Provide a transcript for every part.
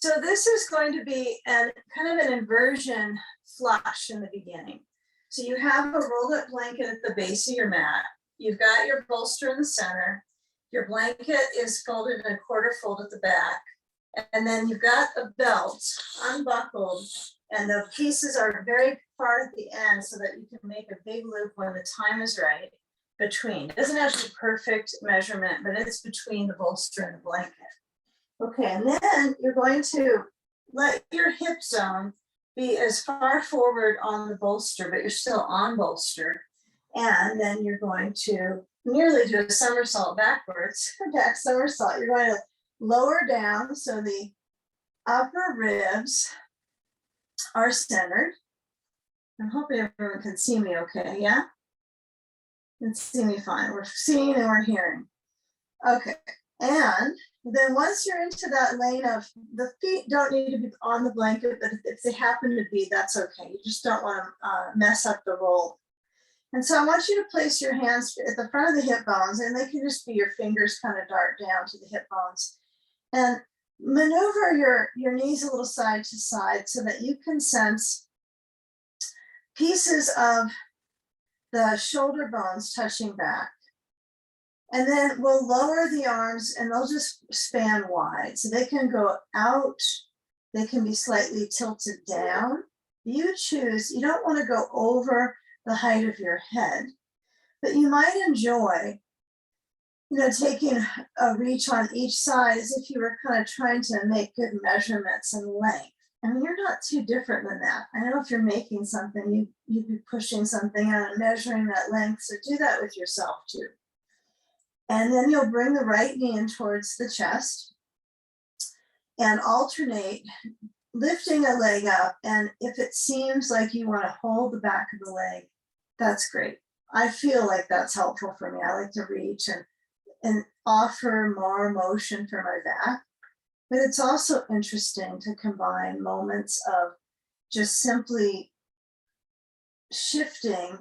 So this is going to be kind of an inversion flush in the beginning. So you have a rolled up blanket at the base of your mat. You've got your bolster in the center. Your blanket is folded in a quarter fold at the back. And then you've got a belt unbuckled, and the pieces are very far at the end so that you can make a big loop when the time is right between. It doesn't have to be perfect measurement, but it's between the bolster and the blanket. Okay, and then you're going to let your hip zone be as far forward on the bolster, but you're still on bolster. And then you're going to nearly do a somersault backwards, back somersault. You're going to lower down so the upper ribs are centered. I'm hoping everyone can see me okay, yeah? You can see me fine. We're seeing and we're hearing. Okay, and then once you're into that lane of the feet don't need to be on the blanket, but if they happen to be, that's okay. You just don't want to mess up the roll. And so I want you to place your hands at the front of the hip bones, and they can just be your fingers kind of dart down to the hip bones. And maneuver your knees a little side to side so that you can sense pieces of the shoulder bones touching back. And then we'll lower the arms and they'll just span wide. So they can go out, they can be slightly tilted down. You choose, you don't want to go over the height of your head, but you might enjoy, taking a reach on each side as if you were kind of trying to make good measurements and length. I mean, you're not too different than that. I know if you're making something, you'd be pushing something out and measuring that length. So do that with yourself too. And then you'll bring the right knee in towards the chest and alternate lifting a leg up. And if it seems like you want to hold the back of the leg, that's great. I feel like that's helpful for me. I like to reach and offer more motion for my back. But it's also interesting to combine moments of just simply shifting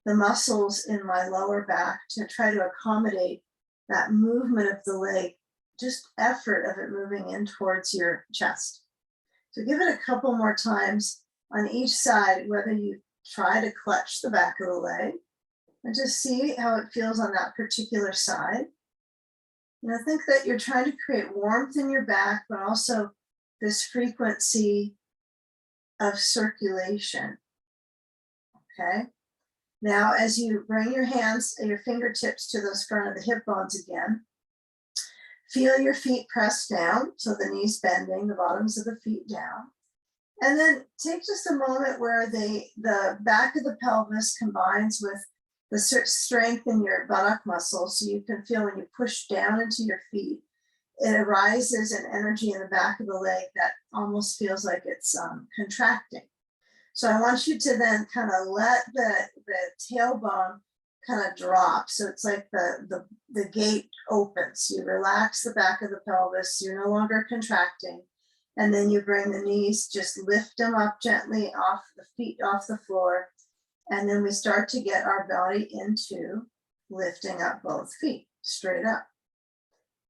the muscles in my lower back to try to accommodate that movement of the leg, just effort of it moving in towards your chest. So give it a couple more times on each side, whether you try to clutch the back of the leg and just see how it feels on that particular side. Think that you're trying to create warmth in your back, but also this frequency of circulation. Okay. Now, as you bring your hands and your fingertips to those front of the hip bones again, feel your feet pressed down, so the knees bending, the bottoms of the feet down. And then take just a moment where the back of the pelvis combines with the strength in your buttock muscles, so you can feel when you push down into your feet, it arises an energy in the back of the leg that almost feels like it's contracting. So I want you to then kind of let the tailbone kind of drop. So it's like the gate opens. You relax the back of the pelvis. You're no longer contracting. And then you bring the knees, just lift them up gently off the feet, off the floor. And then we start to get our belly into lifting up both feet straight up.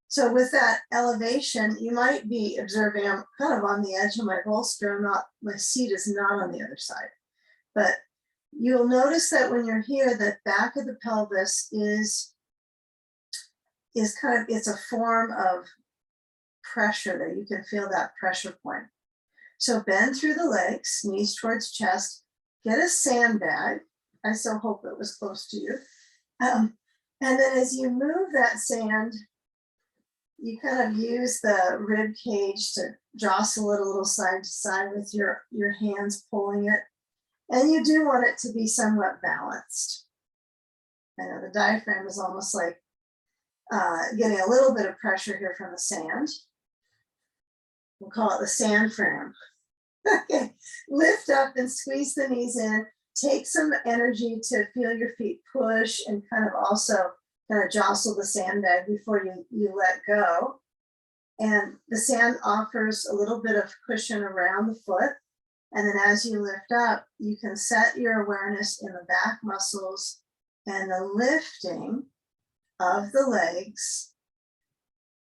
So with that elevation, you might be observing, I'm kind of on the edge of my bolster. My seat is not on the other side. But you'll notice that when you're here, the back of the pelvis is kind of, it's a form of pressure there. You can feel that pressure point. So bend through the legs, knees towards chest, get a sandbag. I so hope it was close to you. And then as you move that sand, you kind of use the rib cage to jostle it a little side to side with your hands pulling it. And you do want it to be somewhat balanced. I know the diaphragm is almost like getting a little bit of pressure here from the sand. We'll call it the sand frame. Okay, lift up and squeeze the knees in. Take some energy to feel your feet push and kind of also kind of jostle the sandbag before you let go. And the sand offers a little bit of cushion around the foot. And then as you lift up, you can set your awareness in the back muscles and the lifting of the legs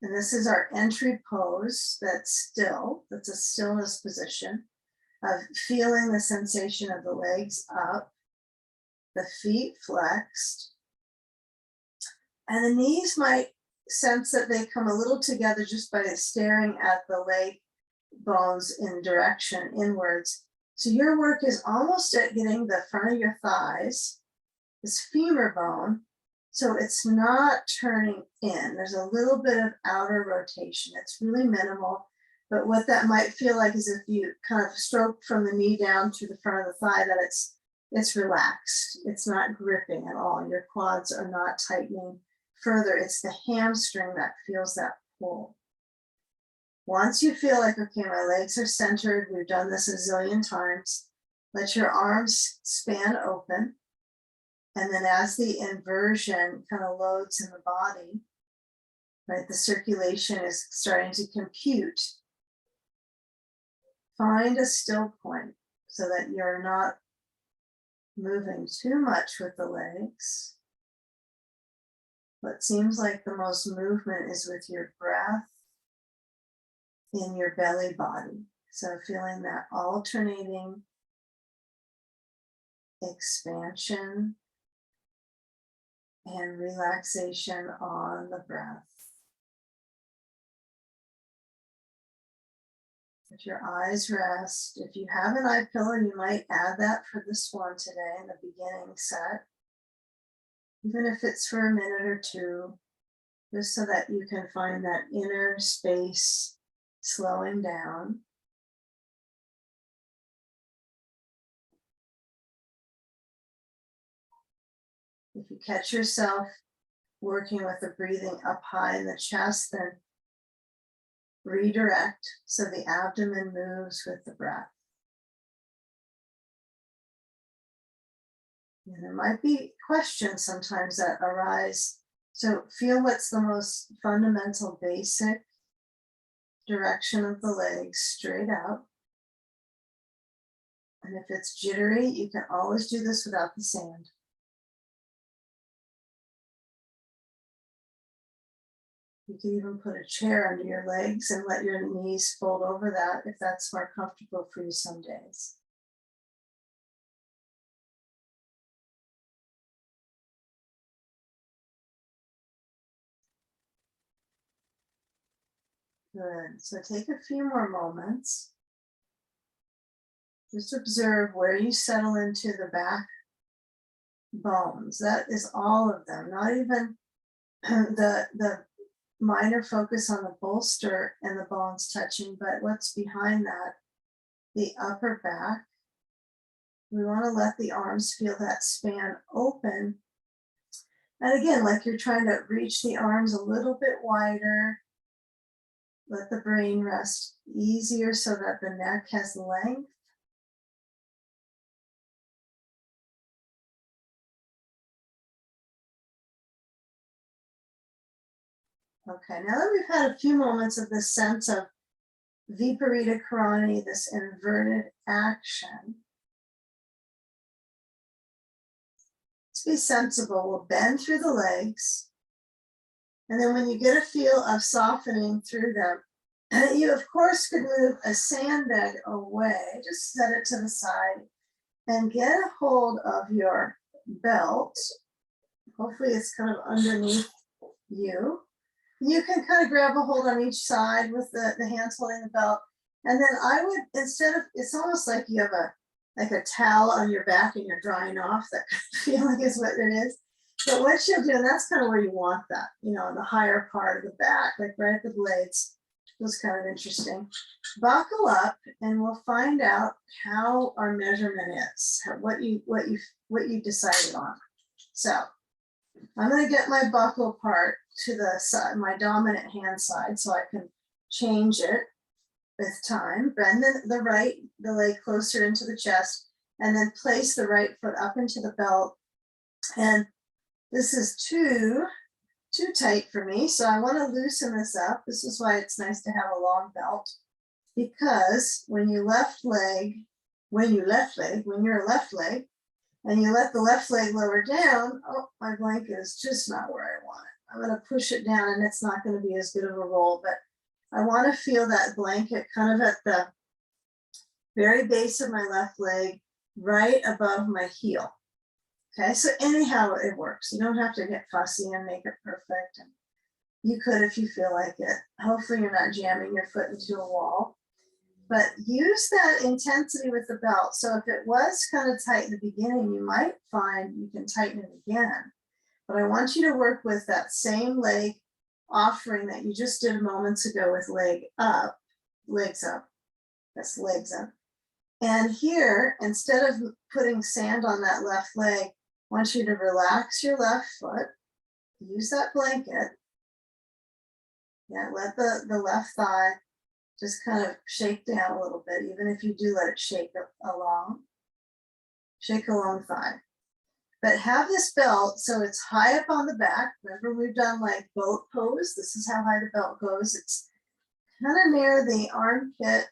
And this is our entry pose that's still, that's a stillness position of feeling the sensation of the legs up, the feet flexed, and the knees might sense that they come a little together just by staring at the leg bones in direction inwards. So your work is almost at getting the front of your thighs, this femur bone, so it's not turning in. There's a little bit of outer rotation. It's really minimal, but what that might feel like is if you kind of stroke from the knee down to the front of the thigh, that it's relaxed. It's not gripping at all. Your quads are not tightening further. It's the hamstring that feels that pull. Once you feel like, okay, my legs are centered, we've done this a zillion times, let your arms span open. And then as the inversion kind of loads in the body, right, the circulation is starting to compute. Find a still point so that you're not moving too much with the legs. What seems like the most movement is with your breath in your belly body. So feeling that alternating expansion and relaxation on the breath. If your eyes rest, if you have an eye pillow, you might add that for this one today in the beginning set. Even if it's for a minute or two, just so that you can find that inner space slowing down. If you catch yourself working with the breathing up high in the chest, then redirect so the abdomen moves with the breath. And there might be questions sometimes that arise. So feel what's the most fundamental, basic direction of the legs straight out. And if it's jittery, you can always do this without the sand. You can even put a chair under your legs and let your knees fold over that if that's more comfortable for you some days. Good. So take a few more moments. Just observe where you settle into the back bones. That is all of them, not even the minor focus on the bolster and the bones touching, but what's behind that, the upper back. We want to let the arms feel that span open. And again, like you're trying to reach the arms a little bit wider. Let the brain rest easier so that the neck has length. Okay, now that we've had a few moments of this sense of Viparita Karani, this inverted action, let's be sensible. We'll bend through the legs. And then when you get a feel of softening through them, you of course could move a sandbag away, just set it to the side and get a hold of your belt. Hopefully it's kind of underneath you. You can kind of grab a hold on each side with the hands holding the belt. And then I would, instead of, it's almost like you have a towel on your back and you're drying off, that kind of feeling is what it is. But what you'll do, and that's kind of where you want that, you know, in the higher part of the back, like right at the blades. Feels kind of interesting. Buckle up and we'll find out how our measurement is, what you decided on. So I'm going to get my buckle part to the side, my dominant hand side, so I can change it with time. Bend the leg closer into the chest, and then place the right foot up into the belt. And this is too tight for me, so I want to loosen this up. This is why it's nice to have a long belt, because when you're a left leg, and you let the left leg lower down, oh, my blanket is just not where I want it. I'm gonna push it down and it's not gonna be as good of a roll, but I wanna feel that blanket kind of at the very base of my left leg, right above my heel. Okay, so anyhow it works. You don't have to get fussy and make it perfect. And you could if you feel like it. Hopefully you're not jamming your foot into a wall. But use that intensity with the belt. So if it was kind of tight in the beginning, you might find you can tighten it again. But I want you to work with that same leg offering that you just did moments ago with legs up. That's legs up. And here, instead of putting sand on that left leg, I want you to relax your left foot, use that blanket. Yeah, let the left thigh just kind of shake down a little bit, even if you do let it shake along thigh. But have this belt so it's high up on the back. Remember, we've done like boat pose. This is how high the belt goes. It's kind of near the armpit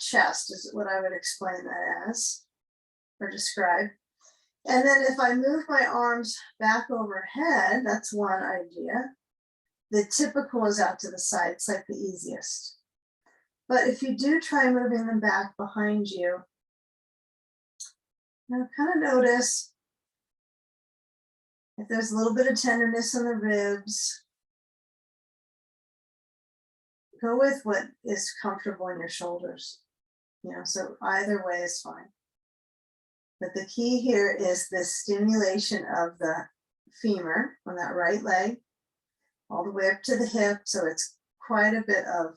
chest is what I would explain that as, or describe. And then if I move my arms back overhead, that's one idea. The typical is out to the side. It's like the easiest. But if you do try moving them back behind you, now kind of notice if there's a little bit of tenderness in the ribs. Go with what is comfortable in your shoulders. So either way is fine. But the key here is this stimulation of the femur on that right leg, all the way up to the hip. So it's quite a bit of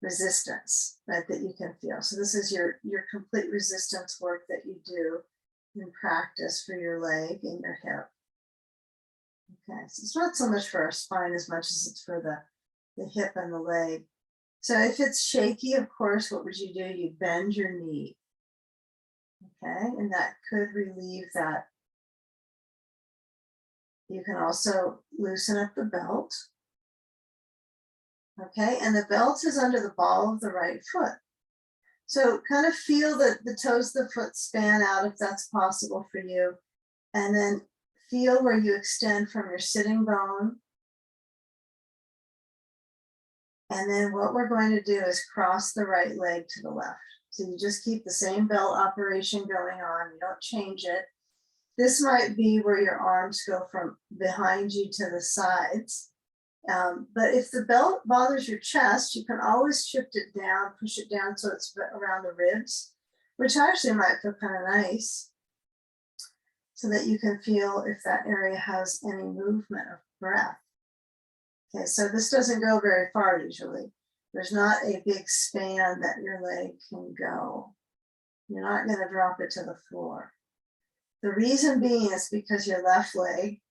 resistance, right, that you can feel. So this is your complete resistance work that you do in practice for your leg and your hip. Okay, so it's not so much for our spine as much as it's for the hip and the leg. So if it's shaky, of course, what would you do? You bend your knee. Okay, and that could relieve that. You can also loosen up the belt. Okay, and the belt is under the ball of the right foot. So kind of feel the toes of the foot span out if that's possible for you. And then feel where you extend from your sitting bone. And then what we're going to do is cross the right leg to the left. So you just keep the same belt operation going on. You don't change it. This might be where your arms go from behind you to the sides. But if the belt bothers your chest, you can always shift it down, push it down so it's around the ribs, which actually might feel kind of nice, so that you can feel if that area has any movement of breath. Okay, so this doesn't go very far usually. There's not a big span that your leg can go. You're not going to drop it to the floor. The reason being is because your left leg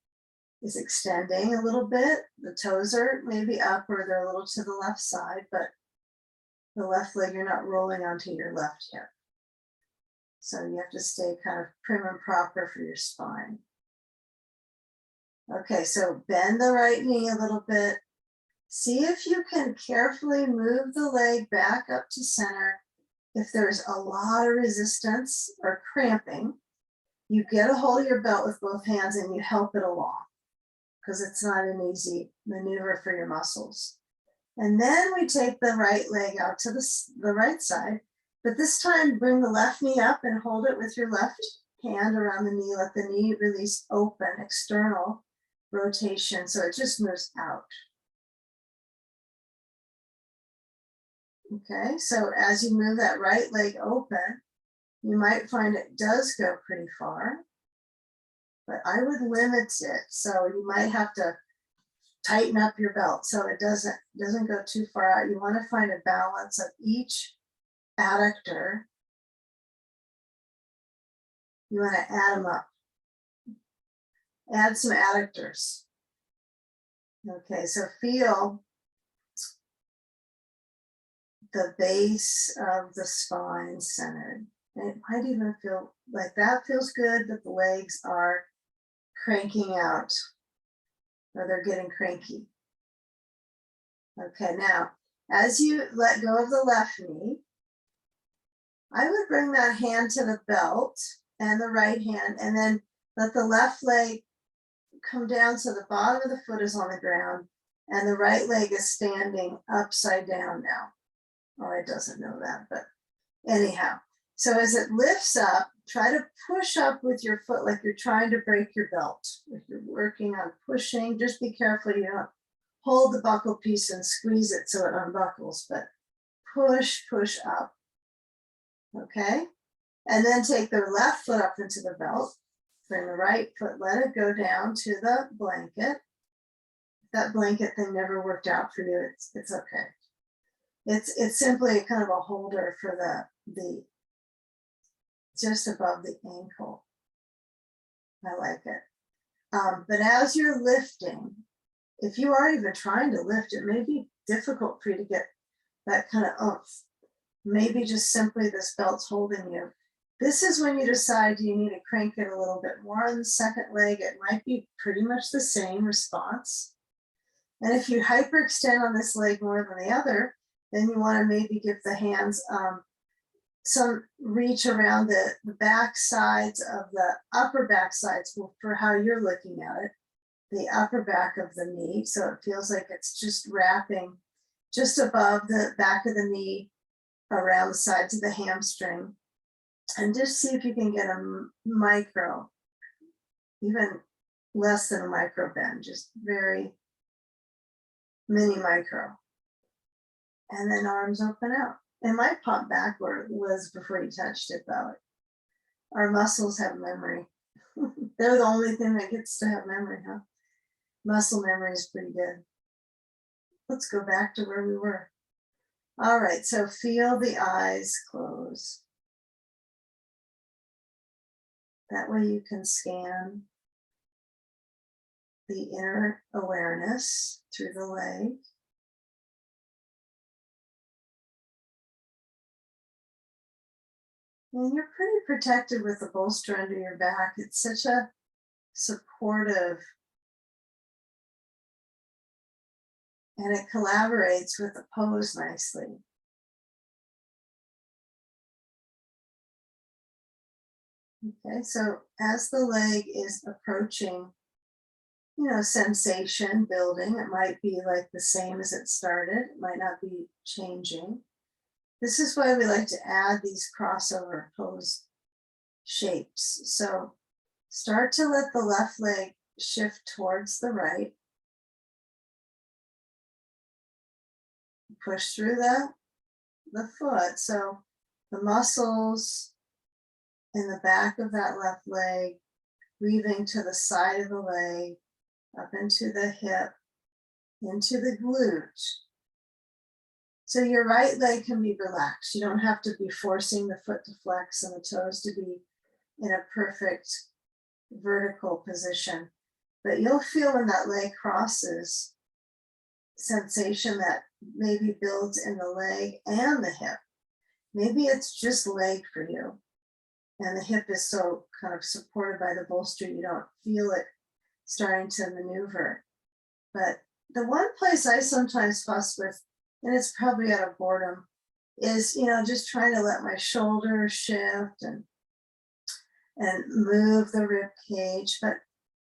is extending a little bit. The toes are maybe up or they're a little to the left side, but the left leg, you're not rolling onto your left hip. So you have to stay kind of prim and proper for your spine. Okay, so bend the right knee a little bit. See if you can carefully move the leg back up to center. If there's a lot of resistance or cramping, you get a hold of your belt with both hands and you help it along, because it's not an easy maneuver for your muscles. And then we take the right leg out to the right side, but this time bring the left knee up and hold it with your left hand around the knee. Let the knee release open, external rotation, so it just moves out. Okay, so as you move that right leg open, you might find it does go pretty far, but I would limit it. So you might have to tighten up your belt so it doesn't go too far out. You want to find a balance of each adductor. You want to add them up. Add some adductors. Okay, so feel the base of the spine centered. And it might even feel like that feels good, that the legs are cranking out or they're getting cranky. Okay, now, as you let go of the left knee, I would bring that hand to the belt and the right hand, and then let the left leg come down so the bottom of the foot is on the ground and the right leg is standing upside down now. Oh, it doesn't know that, but anyhow. So as it lifts up, try to push up with your foot like you're trying to break your belt. If you're working on pushing, just be careful you don't hold the buckle piece and squeeze it so it unbuckles, but push up. Okay? And then take the left foot up into the belt. Bring the right foot, let it go down to the blanket. If that blanket thing never worked out for you, it's okay. It's simply kind of a holder for the just above the ankle. I like it. But as you're lifting, if you are even trying to lift, it may be difficult for you to get that kind of oomph. Maybe just simply this belt's holding you. This is when you decide you need to crank it a little bit more on the second leg. It might be pretty much the same response. And if you hyperextend on this leg more than the other, then you want to maybe give the hands some reach around the back sides of the upper back sides for how you're looking at it, the upper back of the knee. So it feels like it's just wrapping just above the back of the knee around the sides of the hamstring. And just see if you can get a micro, even less than a micro bend, just very mini micro. And then arms open out. It might pop back where it was before you touched it though. Our muscles have memory. They're the only thing that gets to have memory, huh? Muscle memory is pretty good. Let's go back to where we were. All right, so feel the eyes close. That way you can scan the inner awareness through the leg. And you're pretty protected with the bolster under your back. It's such a supportive, and it collaborates with the pose nicely. Okay, so as the leg is approaching, sensation building, it might be like the same as it started. It might not be changing. This is why we like to add these crossover pose shapes. So start to let the left leg shift towards the right. Push through the foot. So the muscles in the back of that left leg, weaving to the side of the leg, up into the hip, into the glute. So your right leg can be relaxed. You don't have to be forcing the foot to flex and the toes to be in a perfect vertical position. But you'll feel when that leg crosses, sensation that maybe builds in the leg and the hip. Maybe it's just leg for you. And the hip is so kind of supported by the bolster, you don't feel it starting to maneuver. But the one place I sometimes fuss with, and it's probably out of boredom, is, just trying to let my shoulders shift and move the rib cage. But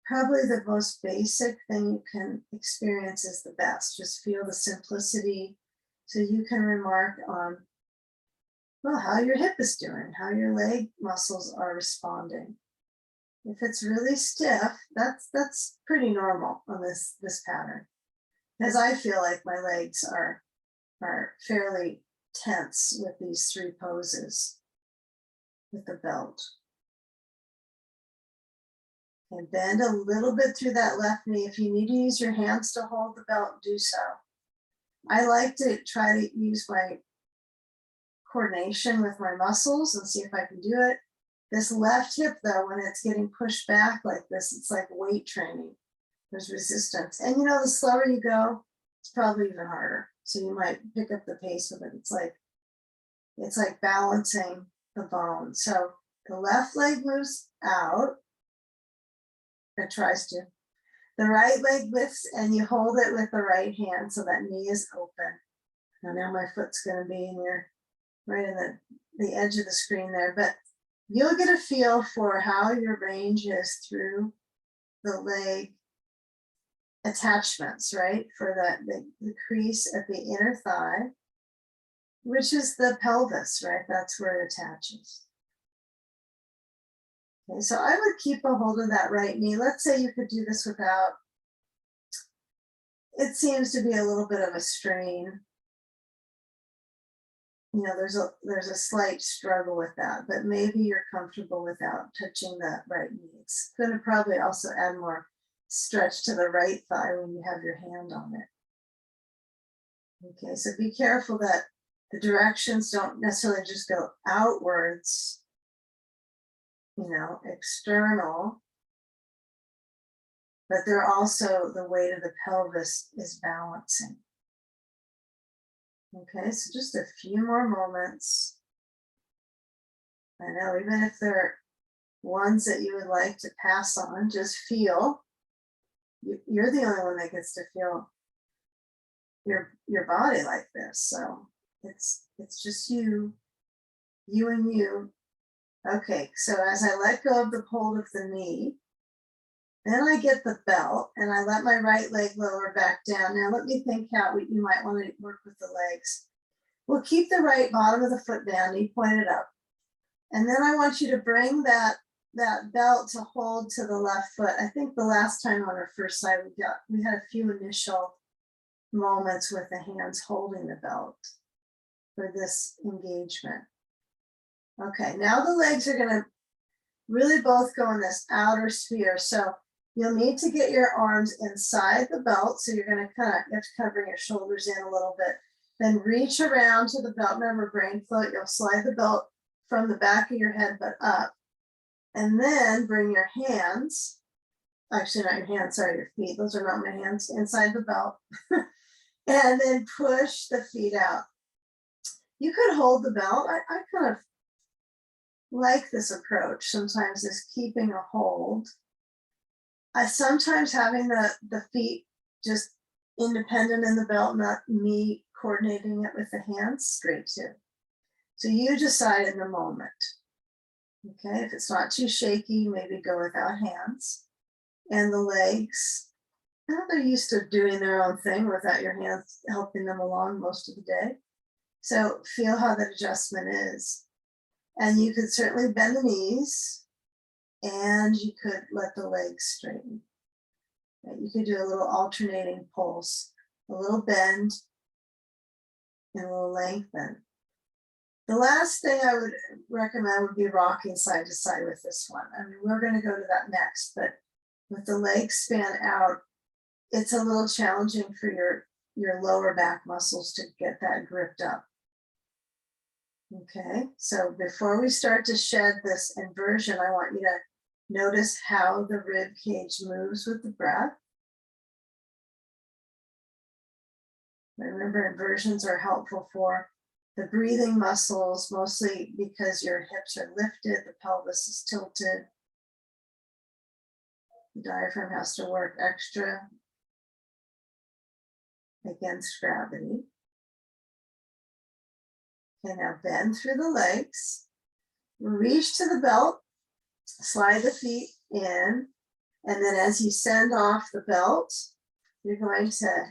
probably the most basic thing you can experience is the best. Just feel the simplicity so you can remark on, well, how your hip is doing, how your leg muscles are responding. If it's really stiff, that's pretty normal on this pattern. Because I feel like my legs are fairly tense with these three poses with the belt. And bend a little bit through that left knee. If you need to use your hands to hold the belt, do so. I like to try to use my coordination with my muscles and see if I can do it. This left hip though, when it's getting pushed back like this, it's like weight training. There's resistance. And the slower you go, it's probably even harder. So you might pick up the pace with it. It's like balancing the bone. So the left leg moves out. It tries to. The right leg lifts and you hold it with the right hand so that knee is open. Now my foot's going to be in right in the edge of the screen there. But you'll get a feel for how your range is through the leg attachments, right? For the crease at the inner thigh, which is the pelvis, right? That's where it attaches. Okay, so I would keep a hold of that right knee. Let's say you could do this without, it seems to be a little bit of a strain. You know, there's a slight struggle with that, but maybe you're comfortable without touching that right knee. It's going to probably also add more stretch to the right thigh when you have your hand on it. Okay, so be careful that the directions don't necessarily just go outwards, you know, external, but they're also the weight of the pelvis is balancing. Okay, so just a few more moments. I know, even if they're ones that you would like to pass on, just feel. You're the only one that gets to feel your body like this. So it's just you and you. Okay, so as I let go of the hold of the knee, then I get the belt and I let my right leg lower back down. Now let me think how you might want to work with the legs. We'll keep the right bottom of the foot down, knee pointed up. And then I want you to bring that belt to hold to the left foot. I think the last time on our first side, we had a few initial moments with the hands holding the belt for this engagement. Okay, now the legs are gonna really both go in this outer sphere. So you'll need to get your arms inside the belt. So you're gonna you have to kind of bring your shoulders in a little bit. Then reach around to the belt. Remember, brain float, you'll slide the belt from the back of your head, but up. And then bring your hands, actually not your hands, sorry, your feet. Those are not my hands, inside the belt. And then push the feet out. You could hold the belt. I kind of like this approach. Sometimes is keeping a hold. I sometimes having the feet just independent in the belt, not me coordinating it with the hands, straight too. So you decide in the moment. Okay, if it's not too shaky, maybe go without hands. And the legs, they're used to doing their own thing without your hands helping them along most of the day. So feel how that adjustment is. And you could certainly bend the knees and you could let the legs straighten. You could do a little alternating pulse, a little bend and a little lengthen. The last thing I would recommend would be rocking side to side with this one. I mean, we're going to go to that next, but with the legs span out, it's a little challenging for your lower back muscles to get that gripped up. Okay, so before we start to shed this inversion, I want you to notice how the rib cage moves with the breath. Remember, inversions are helpful for the breathing muscles, mostly because your hips are lifted, the pelvis is tilted. The diaphragm has to work extra against gravity. Okay, now bend through the legs, reach to the belt, slide the feet in, and then as you send off the belt, you're going to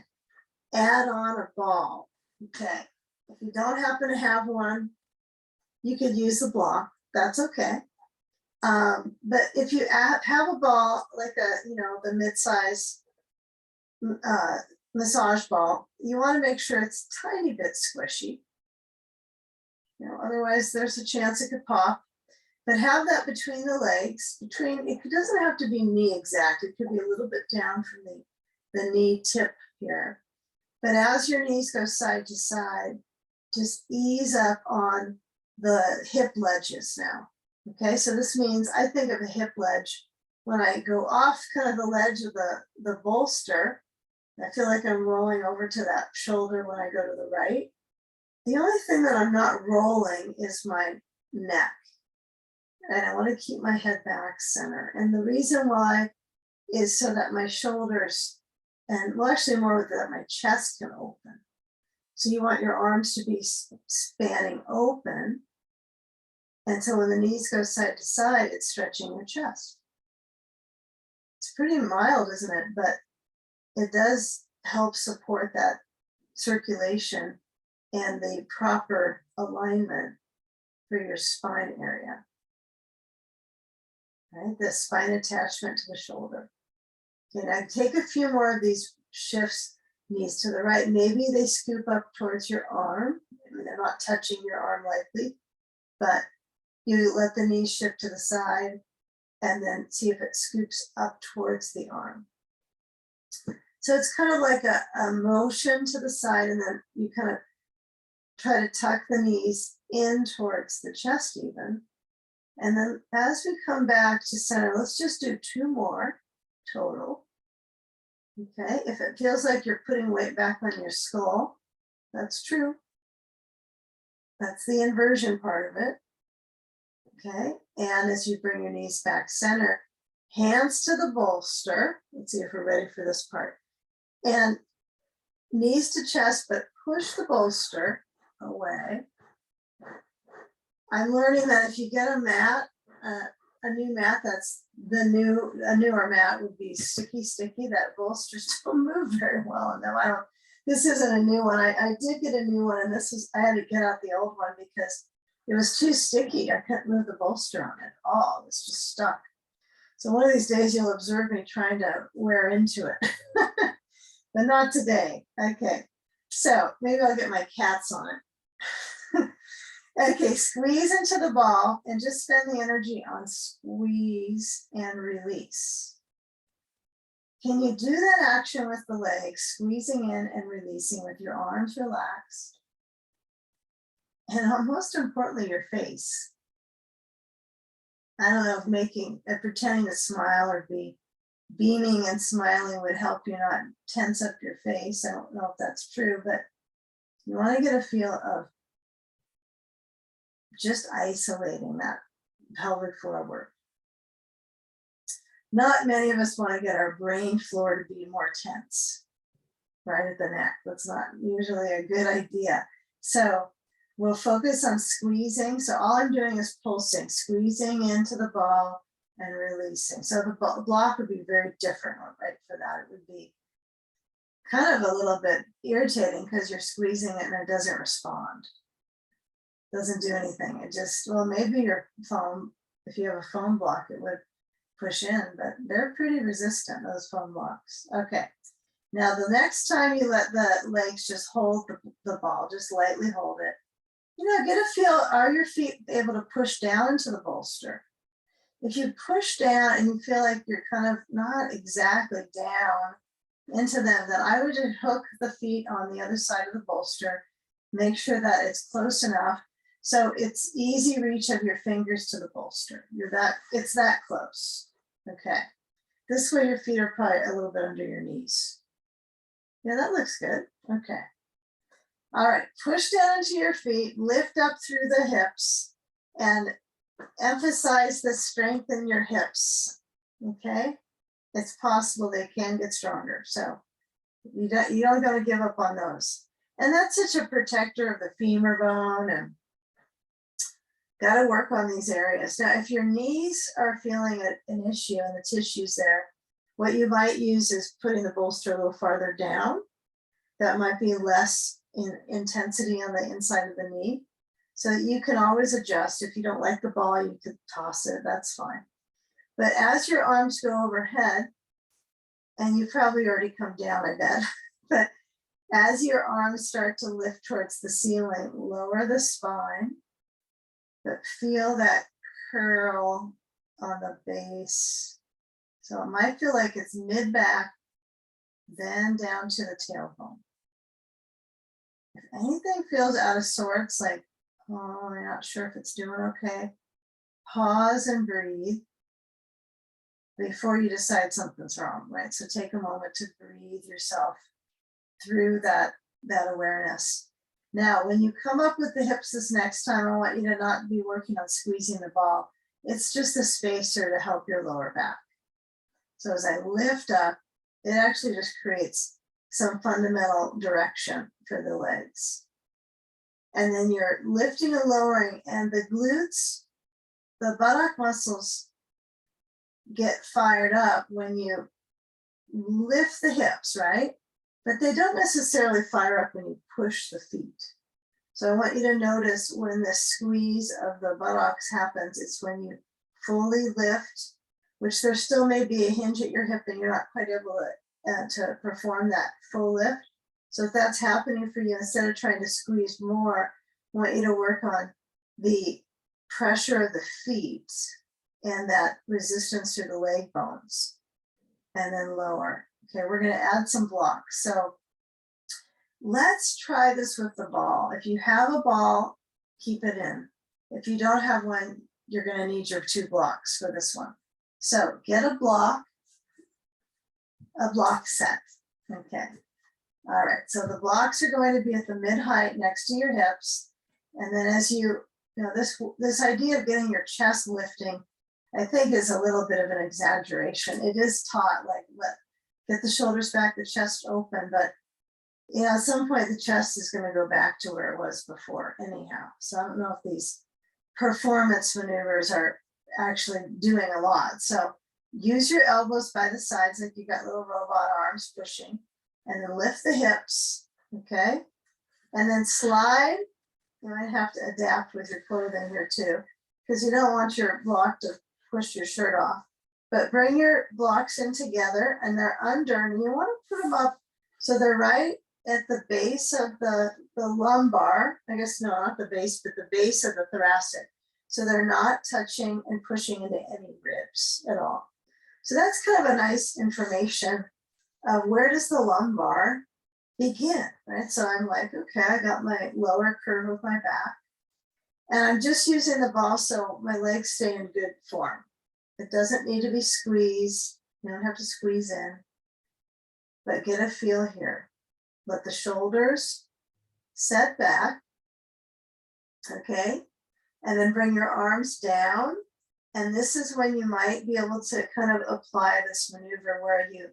add on a ball. Okay, if you don't happen to have one, you could use the block, that's okay. But if you have a ball, like the mid-size massage ball, you want to make sure it's a tiny bit squishy. Otherwise there's a chance it could pop. But have that between the legs. It doesn't have to be knee exact. It could be a little bit down from the knee tip here. But as your knees go side to side, just ease up on the hip ledges now. Okay, so this means I think of a hip ledge when I go off kind of the ledge of the bolster. I feel like I'm rolling over to that shoulder when I go to the right. The only thing that I'm not rolling is my neck. And I want to keep my head back center. And the reason why is so that my shoulders, and well, actually more with that, my chest can open. So you want your arms to be spanning open. And so when the knees go side to side, it's stretching your chest. It's pretty mild, isn't it? But it does help support that circulation and the proper alignment for your spine area. Right? The spine attachment to the shoulder. Okay, now take a few more of these shifts, knees to the right. Maybe they scoop up towards your arm. I mean, they're not touching your arm likely, but you let the knees shift to the side and then see if it scoops up towards the arm. So it's kind of like a motion to the side, and then you kind of try to tuck the knees in towards the chest even. And then as we come back to center, let's just do 2 more total. Okay, if it feels like you're putting weight back on your skull, that's true. That's the inversion part of it. Okay, and as you bring your knees back center, hands to the bolster. Let's see if we're ready for this part. And knees to chest, but push the bolster away. I'm learning that if you get a mat, a new mat, that's a newer mat would be sticky. That bolsters don't move very well. No, this isn't a new one. I did get a new one, and I had to get out the old one because it was too sticky. I couldn't move the bolster on it at all. It was just stuck. So one of these days you'll observe me trying to wear into it, but not today. Okay, so maybe I'll get my cats on it. Okay, squeeze into the ball and just spend the energy on squeeze and release. Can you do that action with the legs, squeezing in and releasing with your arms relaxed? And most importantly, your face. I don't know if pretending to smile or be beaming and smiling would help you not tense up your face. I don't know if that's true, but you want to get a feel of just isolating that pelvic floor work. Not many of us want to get our brain floor to be more tense right at the neck. That's not usually a good idea. So we'll focus on squeezing. So all I'm doing is pulsing, squeezing into the ball and releasing. So the block would be very different, right? For that, it would be kind of a little bit irritating because you're squeezing it and it doesn't respond. Doesn't do anything. It just, well, maybe your foam, if you have a foam block, it would push in, but they're pretty resistant, those foam blocks. Okay. Now, the next time you let the legs just hold the ball, just lightly hold it, get a feel, are your feet able to push down into the bolster? If you push down and you feel like you're kind of not exactly down into them, then I would just hook the feet on the other side of the bolster, make sure that it's close enough so it's easy reach of your fingers to the bolster. It's that close. Okay. This way your feet are probably a little bit under your knees. Yeah, that looks good. Okay. All right, push down into your feet, lift up through the hips, and emphasize the strength in your hips. Okay. It's possible they can get stronger. So you don't got to give up on those. And that's such a protector of the femur bone, and got to work on these areas. Now, if your knees are feeling an issue and the tissues there, what you might use is putting the bolster a little farther down. That might be less intensity on the inside of the knee. So you can always adjust. If you don't like the ball, you could toss it, that's fine. But as your arms go overhead, and you've probably already come down, I bet, but as your arms start to lift towards the ceiling, lower the spine, but feel that curl on the base. So it might feel like it's mid-back, then down to the tailbone. If anything feels out of sorts, like, oh, I'm not sure if it's doing okay, pause and breathe before you decide something's wrong, right? So take a moment to breathe yourself through that awareness. Now, when you come up with the hips this next time, I want you to not be working on squeezing the ball. It's just a spacer to help your lower back. So as I lift up, it actually just creates some fundamental direction for the legs. And then you're lifting and lowering, and the glutes the buttock muscles get fired up when you lift the hips, right? But they don't necessarily fire up when you push the feet. So I want you to notice when the squeeze of the buttocks happens, it's when you fully lift, which there still may be a hinge at your hip and you're not quite able to perform that full lift. So if that's happening for you, instead of trying to squeeze more, I want you to work on the pressure of the feet and that resistance to the leg bones, and then lower. Okay, we're going to add some blocks. So let's try this with the ball. If you have a ball, keep it in. If you don't have one, you're going to need your 2 blocks for this one. So get a block set. Okay. All right. So the blocks are going to be at the mid-height next to your hips. And then as you know, this idea of getting your chest lifting, I think is a little bit of an exaggeration. It is taught like, get the shoulders back, the chest open, but you know, at some point the chest is going to go back to where it was before anyhow. So I don't know if these performance maneuvers are actually doing a lot. So use your elbows by the sides like you got little robot arms pushing, and then lift the hips, okay? And then slide. You might have to adapt with your clothing here too, because you don't want your block to push your shirt off. But bring your blocks in together and they're under, and you want to put them up so they're right at the base of the lumbar. I guess, no, not the base, but the base of the thoracic. So they're not touching and pushing into any ribs at all. So that's kind of a nice information of where does the lumbar begin, right? So I'm like, okay, I got my lower curve of my back, and I'm just using the ball so my legs stay in good form. It doesn't need to be squeezed. You don't have to squeeze in, but get a feel here. Let the shoulders set back, okay? And then bring your arms down. And this is when you might be able to kind of apply this maneuver where you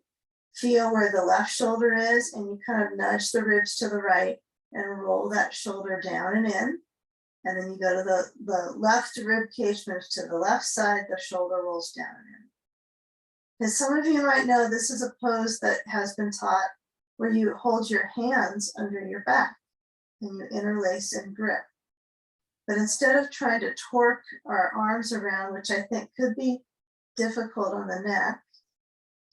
feel where the left shoulder is and you kind of nudge the ribs to the right and roll that shoulder down and in. And then you go to the left rib cage, moves to the left side, the shoulder rolls down and in. Because some of you might know this is a pose that has been taught where you hold your hands under your back and you interlace and grip. But instead of trying to torque our arms around, which I think could be difficult on the neck,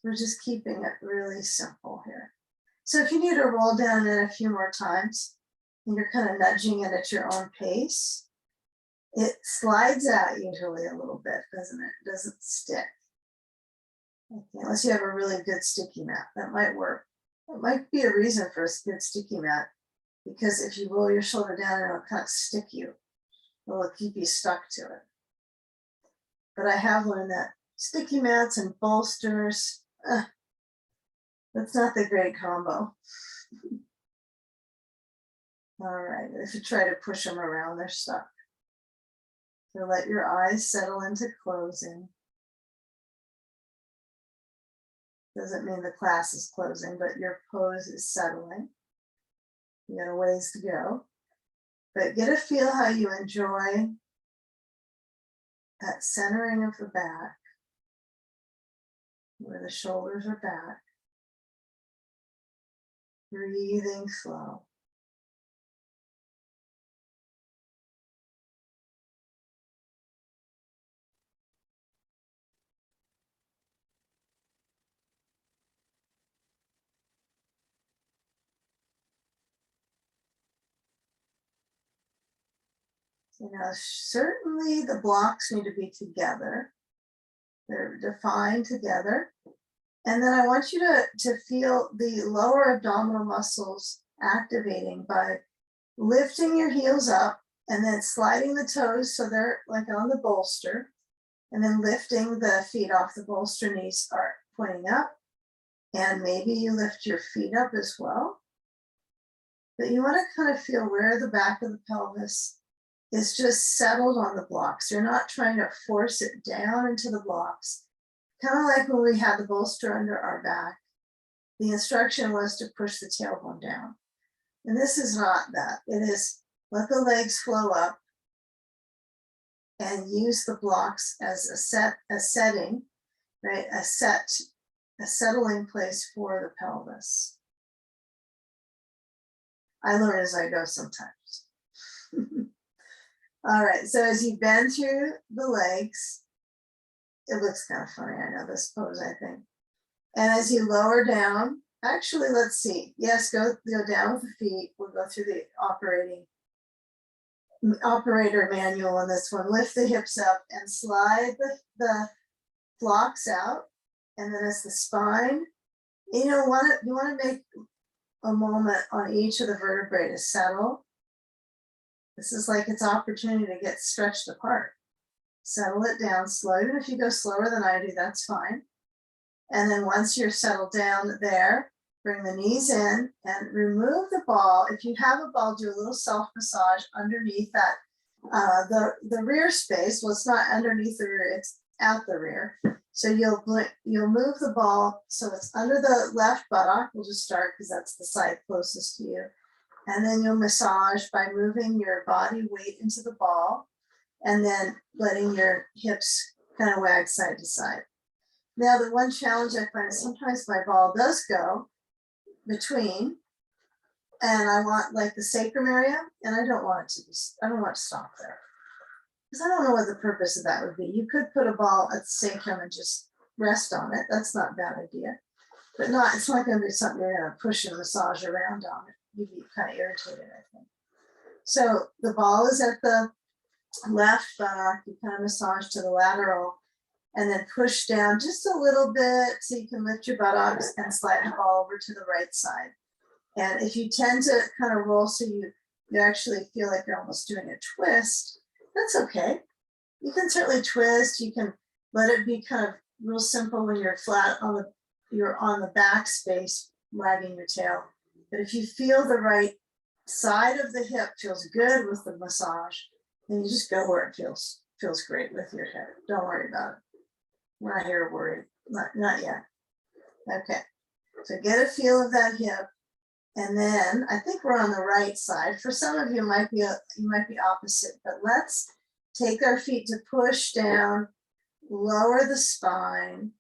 we're just keeping it really simple here. So if you need to roll down in a few more times, and you're kind of nudging it at your own pace, it slides out usually a little bit, doesn't it? It doesn't stick. Okay, unless you have a really good sticky mat, that might work. It might be a reason for a good sticky mat, because if you roll your shoulder down, it'll kind of stick you. It'll keep you stuck to it. But I have learned that sticky mats and bolsters, that's not the great combo. All right, if you try to push them around, they're stuck. So let your eyes settle into closing. Doesn't mean the class is closing, but your pose is settling. You got a ways to go. But get a feel how you enjoy that centering of the back, where the shoulders are back. Breathing slow. You know, certainly the blocks need to be together. They're defined together. And then I want you to feel the lower abdominal muscles activating by lifting your heels up and then sliding the toes so they're like on the bolster, and then lifting the feet off the bolster, knees are pointing up, and maybe you lift your feet up as well. But you want to kind of feel where the back of the pelvis is just settled on the blocks. You're not trying to force it down into the blocks. Kind of like when we had the bolster under our back, the instruction was to push the tailbone down. And this is not that. It is let the legs flow up and use the blocks as a setting, right? A settling place for the pelvis. I learn as I go sometimes. All right, so as you bend through the legs, it looks kind of funny, I know this pose, I think. And as you lower down, actually, let's see. Yes, go down with the feet. We'll go through the operator manual on this one. Lift the hips up and slide the blocks out. And then as the spine, you want to make a moment on each of the vertebrae to settle. This is like its opportunity to get stretched apart. Settle it down slow. Even if you go slower than I do, that's fine. And then once you're settled down there, bring the knees in and remove the ball. If you have a ball, do a little self-massage underneath that, the rear space. Well, it's not underneath the rear, it's at the rear. So you'll move the ball so it's under the left buttock. We'll just start because that's the side closest to you. And then you'll massage by moving your body weight into the ball and then letting your hips kind of wag side to side. Now, the one challenge I find is sometimes my ball does go between, and I want like the sacrum area, and I don't want it to stop there. Because I don't know what the purpose of that would be. You could put a ball at the sacrum and just rest on it. That's not a bad idea. But it's not going to be something you're going to push and massage around on it. You'd be kind of irritated, I think. So the ball is at the left buttock. You kind of massage to the lateral and then push down just a little bit so you can lift your buttocks and slide the ball over to the right side. And if you tend to kind of roll so you actually feel like you're almost doing a twist, that's okay. You can certainly twist. You can let it be kind of real simple when you're flat you're on the back space, wagging your tail. But if you feel the right side of the hip feels good with the massage, then you just go where it feels great with your hip. Don't worry about it. We're not here to worry, not yet. Okay, so get a feel of that hip. And then I think we're on the right side. For some of you, you might be opposite, but let's take our feet to push down, lower the spine,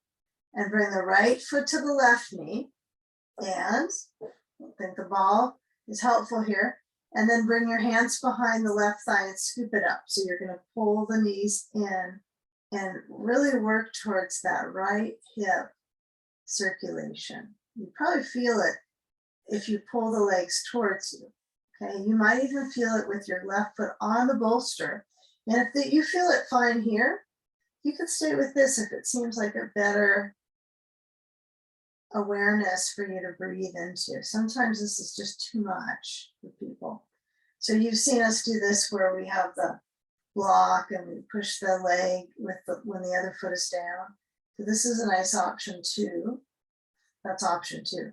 and bring the right foot to the left knee. And I think the ball is helpful here. And then bring your hands behind the left thigh and scoop it up. So you're going to pull the knees in and really work towards that right hip circulation. You probably feel it if you pull the legs towards you. Okay, you might even feel it with your left foot on the bolster. And if you feel it fine here, you could stay with this if it seems like a better awareness for you to breathe into. Sometimes this is just too much for people. So you've seen us do this where we have the block and we push the leg when the other foot is down. So this is a nice option too. That's option 2.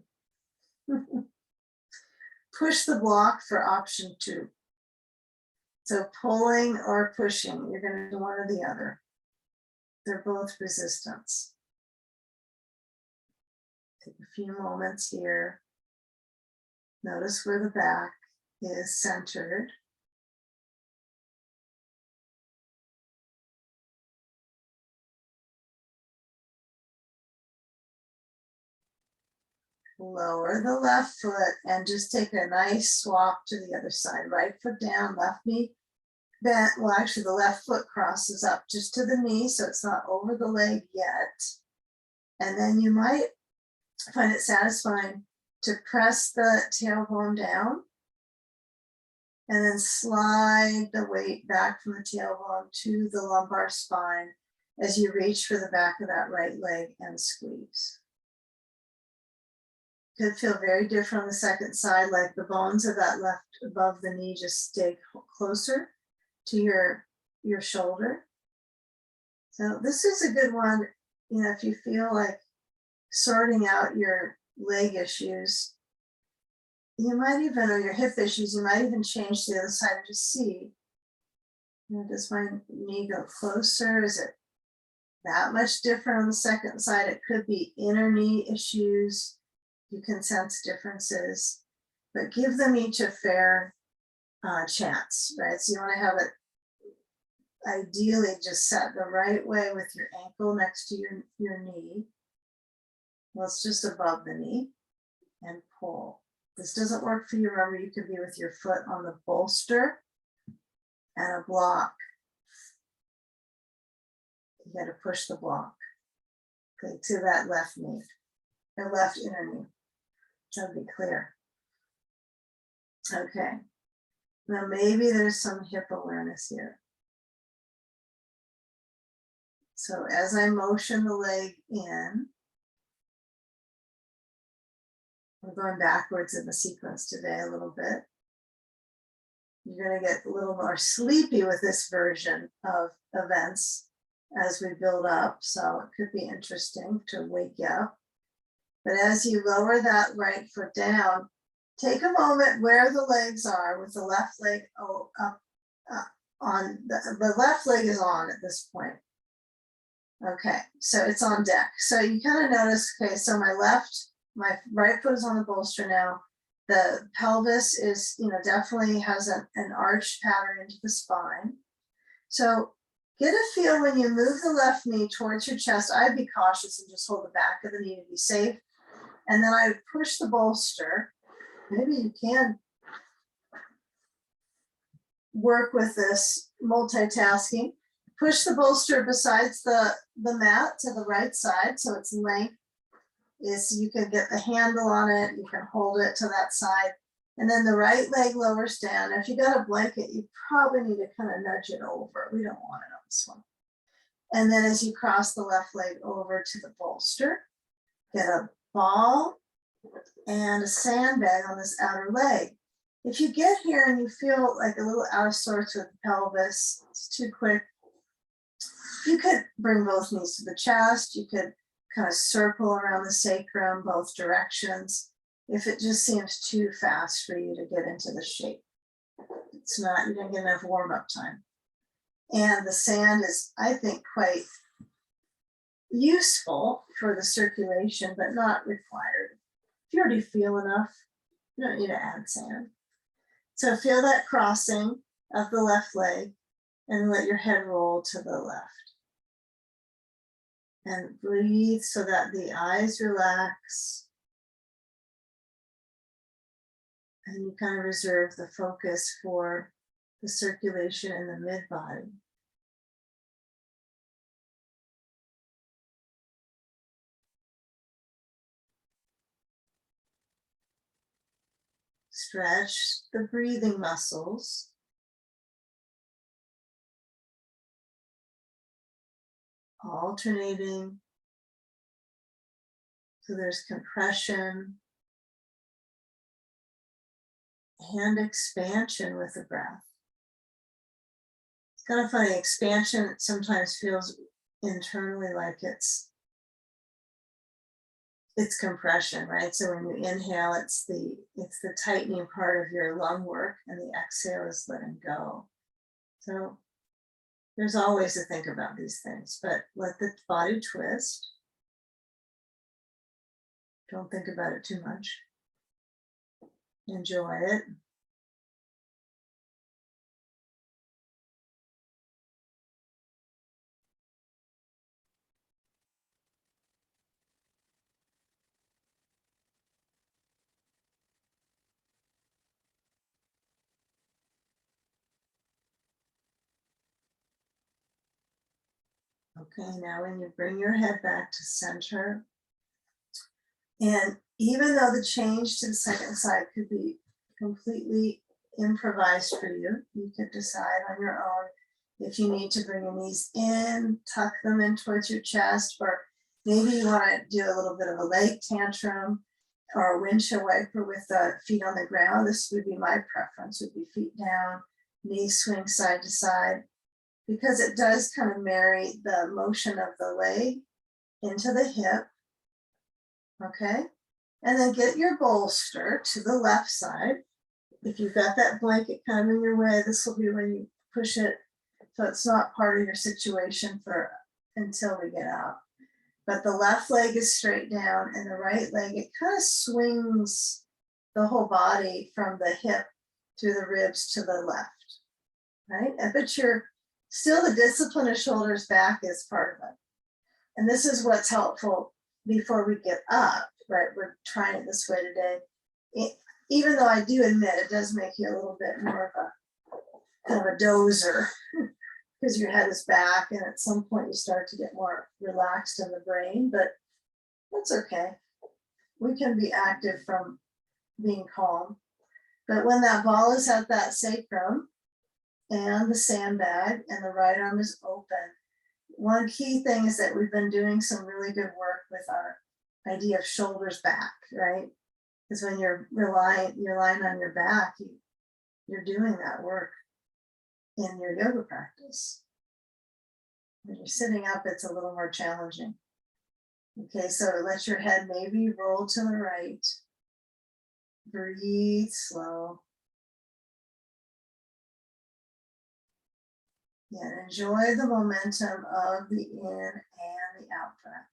Push the block for option 2. So pulling or pushing, you're going to do one or the other. They're both resistance. Take a few moments here. Notice where the back is centered. Lower the left foot and just take a nice swap to the other side. Right foot down, left knee bent. Well, actually the left foot crosses up just to the knee, so it's not over the leg yet. And then you might find it satisfying to press the tailbone down and then slide the weight back from the tailbone to the lumbar spine as you reach for the back of that right leg and squeeze. Could feel very different on the second side, like the bones of that left above the knee just stay closer to your shoulder. So this is a good one, if you feel like sorting out your leg issues, you might even, or your hip issues, you might even change to the other side and just see, does my knee go closer? Is it that much different on the second side? It could be inner knee issues. You can sense differences, but give them each a fair chance, right? So you want to have it ideally just set the right way with your ankle next to your knee. Well, it's just above the knee, and pull. This doesn't work for you. Remember, you could be with your foot on the bolster and a block. You got to push the block, okay, to that left knee, or left inner knee. That'll be clear. Okay. Now maybe there's some hip awareness here. So as I motion the leg in, I'm going backwards in the sequence today a little bit. You're going to get a little more sleepy with this version of events as we build up. So it could be interesting to wake you up. But as you lower that right foot down, take a moment where the legs are with the left leg up on the left leg is on at this point. Okay, so it's on deck. So you kind of notice, okay, so my right foot is on the bolster now. The pelvis is, definitely has an arch pattern into the spine. So get a feel when you move the left knee towards your chest. I'd be cautious and just hold the back of the knee to be safe. And then I would push the bolster. Maybe you can work with this multitasking. Push the bolster besides the mat to the right side, so its length is, you can get the handle on it, you can hold it to that side, and then the right leg lowers down. If you got a blanket, you probably need to kind of nudge it over. We don't want it on this one. And then as you cross the left leg over to the bolster, get a ball and a sandbag on this outer leg. If you get here and you feel like a little out of sorts with the pelvis, it's too quick, you could bring both knees to the chest. You could kind of circle around the sacrum both directions if it just seems too fast for you to get into the shape. It's not, you didn't get enough warm-up time. And the sand is, I think, quite useful for the circulation, but not required. If you already feel enough, you don't need to add sand. So feel that crossing of the left leg and let your head roll to the left. And breathe so that the eyes relax. And you kind of reserve the focus for the circulation in the mid-body. Stretch the breathing muscles. Alternating. So there's compression and expansion with the breath. It's kind of funny, expansion sometimes feels internally like it's compression, right? So when you inhale, it's the tightening part of your lung work, and the exhale is letting go. So there's always to think about these things, but let the body twist. Don't think about it too much. Enjoy it. Okay, now when you bring your head back to center, and even though the change to the second side could be completely improvised for you, you could decide on your own if you need to bring your knees in, tuck them in towards your chest, or maybe you want to do a little bit of a leg tantrum or a windshield wiper with the feet on the ground. This would be my preference, would be feet down, knees swing side to side, because it does kind of marry the motion of the leg into the hip. Okay, and then get your bolster to the left side. If you've got that blanket kind of in your way, this will be when you push it so it's not part of your situation for until we get out. But the left leg is straight down, and the right leg, it kind of swings the whole body from the hip to the ribs to the left, right? But Still, the discipline of shoulders back is part of it. And this is what's helpful before we get up, right? We're trying it this way today. Even though I do admit it does make you a little bit more of a kind of a dozer because your head is back and at some point you start to get more relaxed in the brain, but that's okay. We can be active from being calm. But when that ball is at that sacrum and the sandbag and the right arm is open, one key thing is that we've been doing some really good work with our idea of shoulders back, right? Because when you're lying on your back, you're doing that work in your yoga practice. When you're sitting up, it's a little more challenging. Okay, so let your head maybe roll to the right. Breathe slow. Yeah, enjoy the momentum of the in and the out breath.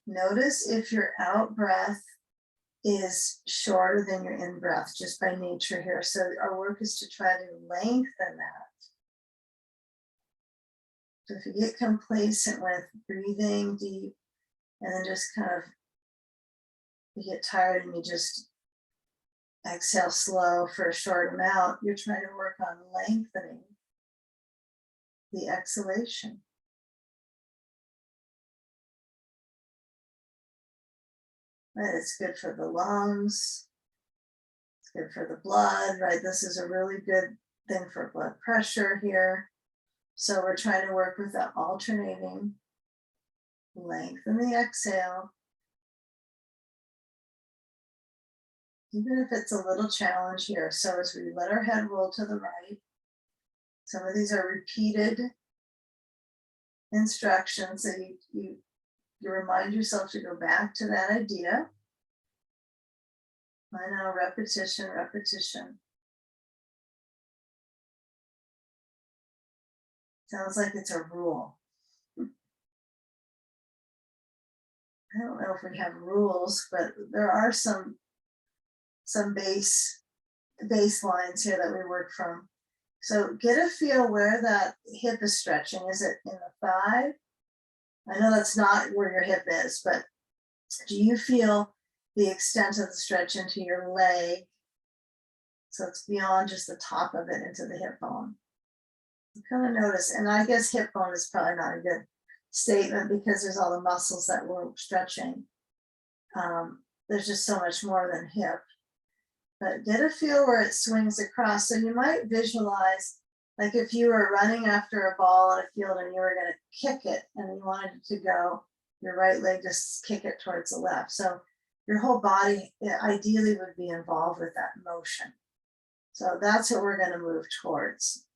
Notice if your out breath is shorter than your in breath, just by nature here. So our work is to try to lengthen that. So if you get complacent with breathing deep and then just kind of, you get tired and you just exhale slow for a short amount, you're trying to work on lengthening the exhalation. Right, it's good for the lungs, it's good for the blood, right? This is a really good thing for blood pressure here. So we're trying to work with that alternating, lengthen the exhale. Even if it's a little challenge here. So as we let our head roll to the right, some of these are repeated instructions that you remind yourself to go back to that idea. I know, repetition, repetition. Sounds like it's a rule. I don't know if we have rules, but there are some baselines here that we work from. So get a feel where that hip is stretching. Is it in the thigh? I know that's not where your hip is, but do you feel the extent of the stretch into your leg? So it's beyond just the top of it into the hip bone. You kind of notice, and I guess hip bone is probably not a good statement because there's all the muscles that we're stretching. There's just so much more than hip. But get a feel where it swings across. So you might visualize, like if you were running after a ball in a field and you were going to kick it and you wanted it to go, your right leg just kick it towards the left. So your whole body ideally would be involved with that motion. So that's what we're going to move towards.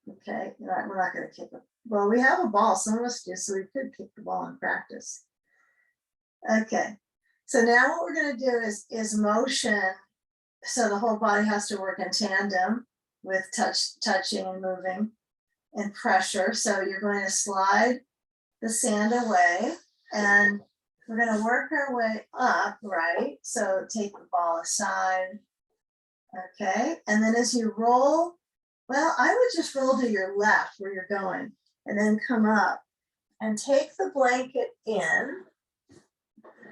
Okay, we're not going to kick it. Well, we have a ball, some of us do, so we could kick the ball in practice. Okay, so now what we're going to do is motion. So the whole body has to work in tandem with touching and moving and pressure. So you're going to slide the sand away and we're going to work our way up, right? So take the ball aside. Okay, and then as you roll, well, I would just roll to your left where you're going and then come up and take the blanket in.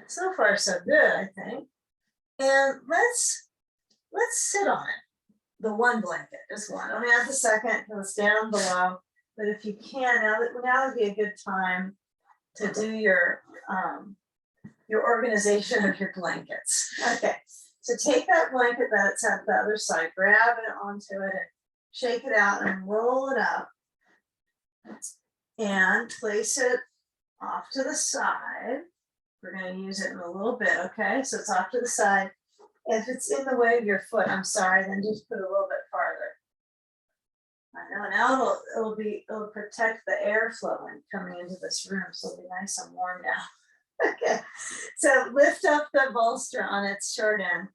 So far, so good, I think. And let's sit on it. The one blanket, just one. Don't have the second, it's down below. But if you can, now would be a good time to do your organization of your blankets. Okay, so take that blanket that's at the other side, grab it onto it and shake it out and roll it up and place it off to the side. We're going to use it in a little bit, okay? So it's off to the side. If it's in the way of your foot, I'm sorry, then just put it a little bit farther. I know now it'll protect the airflow when coming into this room, so it'll be nice and warm now. Okay, so lift up the bolster on its short end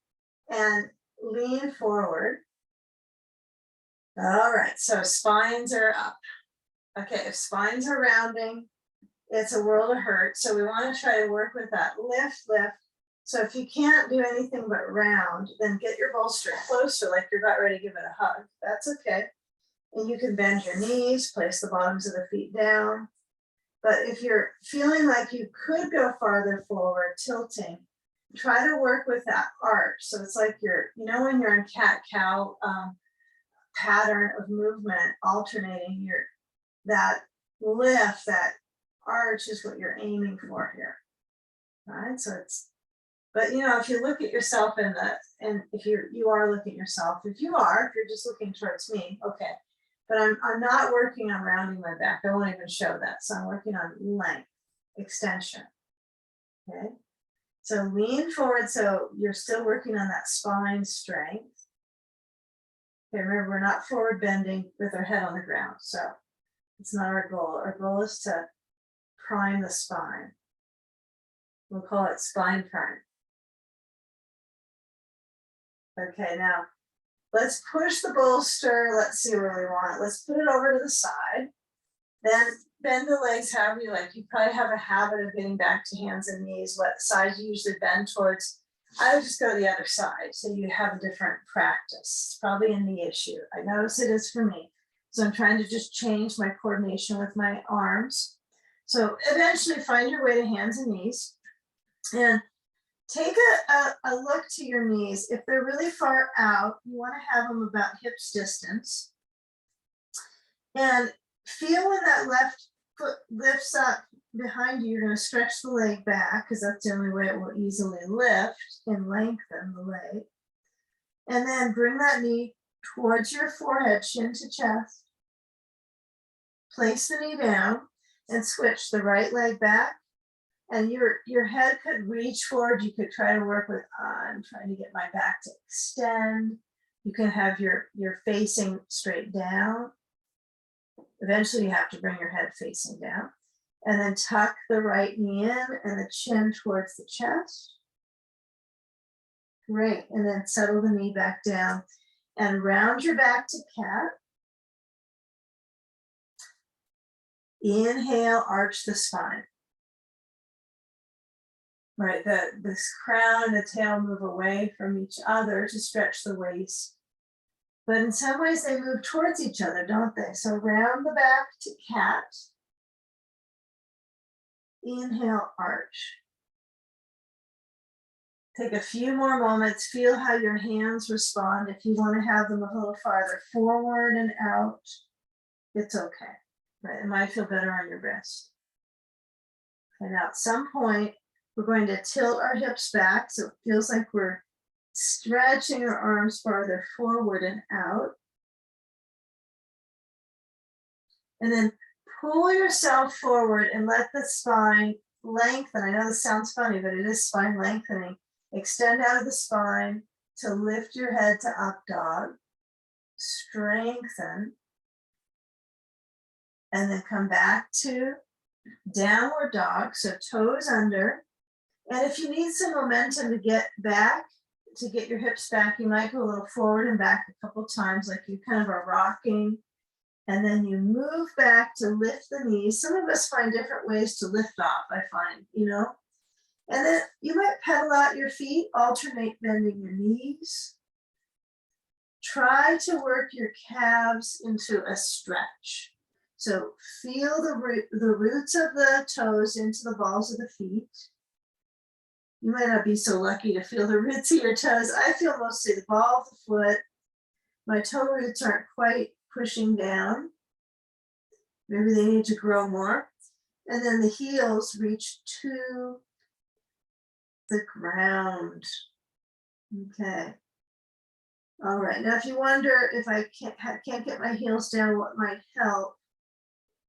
and lean forward. All right, so spines are up. Okay, if spines are rounding, it's a world of hurt. So we want to try to work with that lift, So if you can't do anything but round, then get your bolster closer, like you're about ready to give it a hug. That's okay. And you can bend your knees, place the bottoms of the feet down. But if you're feeling like you could go farther forward, tilting, try to work with that arch. So it's like you're, you know, when you're in cat-cow pattern of movement, alternating that lift, that arch is what you're aiming for here. All right, so it's, but you know, if you look at yourself and if you are looking at yourself, if you're just looking towards me, okay. But I'm not working on rounding my back. I won't even show that. So I'm working on length, extension. Okay. So lean forward. So you're still working on that spine strength. Okay, remember, we're not forward bending with our head on the ground. So it's not our goal. Our goal is to prime the spine. We'll call it spine prime. Okay, now let's push the bolster. Let's see where we want. Let's put it over to the side. Then bend the legs however you like. You probably have a habit of getting back to hands and knees. What side you usually bend towards? I would just go to the other side so you have a different practice. It's probably a knee issue. I notice it is for me. So I'm trying to just change my coordination with my arms. So eventually find your way to hands and knees. And take a look to your knees. If they're really far out, you want to have them about hips distance. And feel when that left foot lifts up behind you, you're going to stretch the leg back because that's the only way it will easily lift and lengthen the leg. And then bring that knee towards your forehead, chin to chest. Place the knee down and switch the right leg back. And your head could reach forward. You could try to work with, I'm trying to get my back to extend. You can have your facing straight down. Eventually you have to bring your head facing down. And then tuck the right knee in and the chin towards the chest. Great, and then settle the knee back down and round your back to cat. Inhale, arch the spine. Right, this crown and the tail move away from each other to stretch the waist. But in some ways they move towards each other, don't they? So round the back to cat. Inhale, arch. Take a few more moments, feel how your hands respond. If you want to have them a little farther forward and out, it's okay. Right, it might feel better on your wrist. And now at some point, we're going to tilt our hips back so it feels like we're stretching our arms farther forward and out. And then pull yourself forward and let the spine lengthen. I know this sounds funny, but it is spine lengthening. Extend out of the spine to lift your head to up dog. Strengthen. And then come back to downward dog, so toes under. And if you need some momentum to get back, to get your hips back, you might go a little forward and back a couple times, like you kind of are rocking. And then you move back to lift the knees. Some of us find different ways to lift off, I find, you know. And then you might pedal out your feet, alternate bending your knees. Try to work your calves into a stretch. So feel the roots of the toes into the balls of the feet. You might not be so lucky to feel the roots of your toes. I feel mostly the ball of the foot. My toe roots aren't quite pushing down. Maybe they need to grow more. And then the heels reach to the ground. Okay. All right. Now, if you wonder if I can't get my heels down, what might help?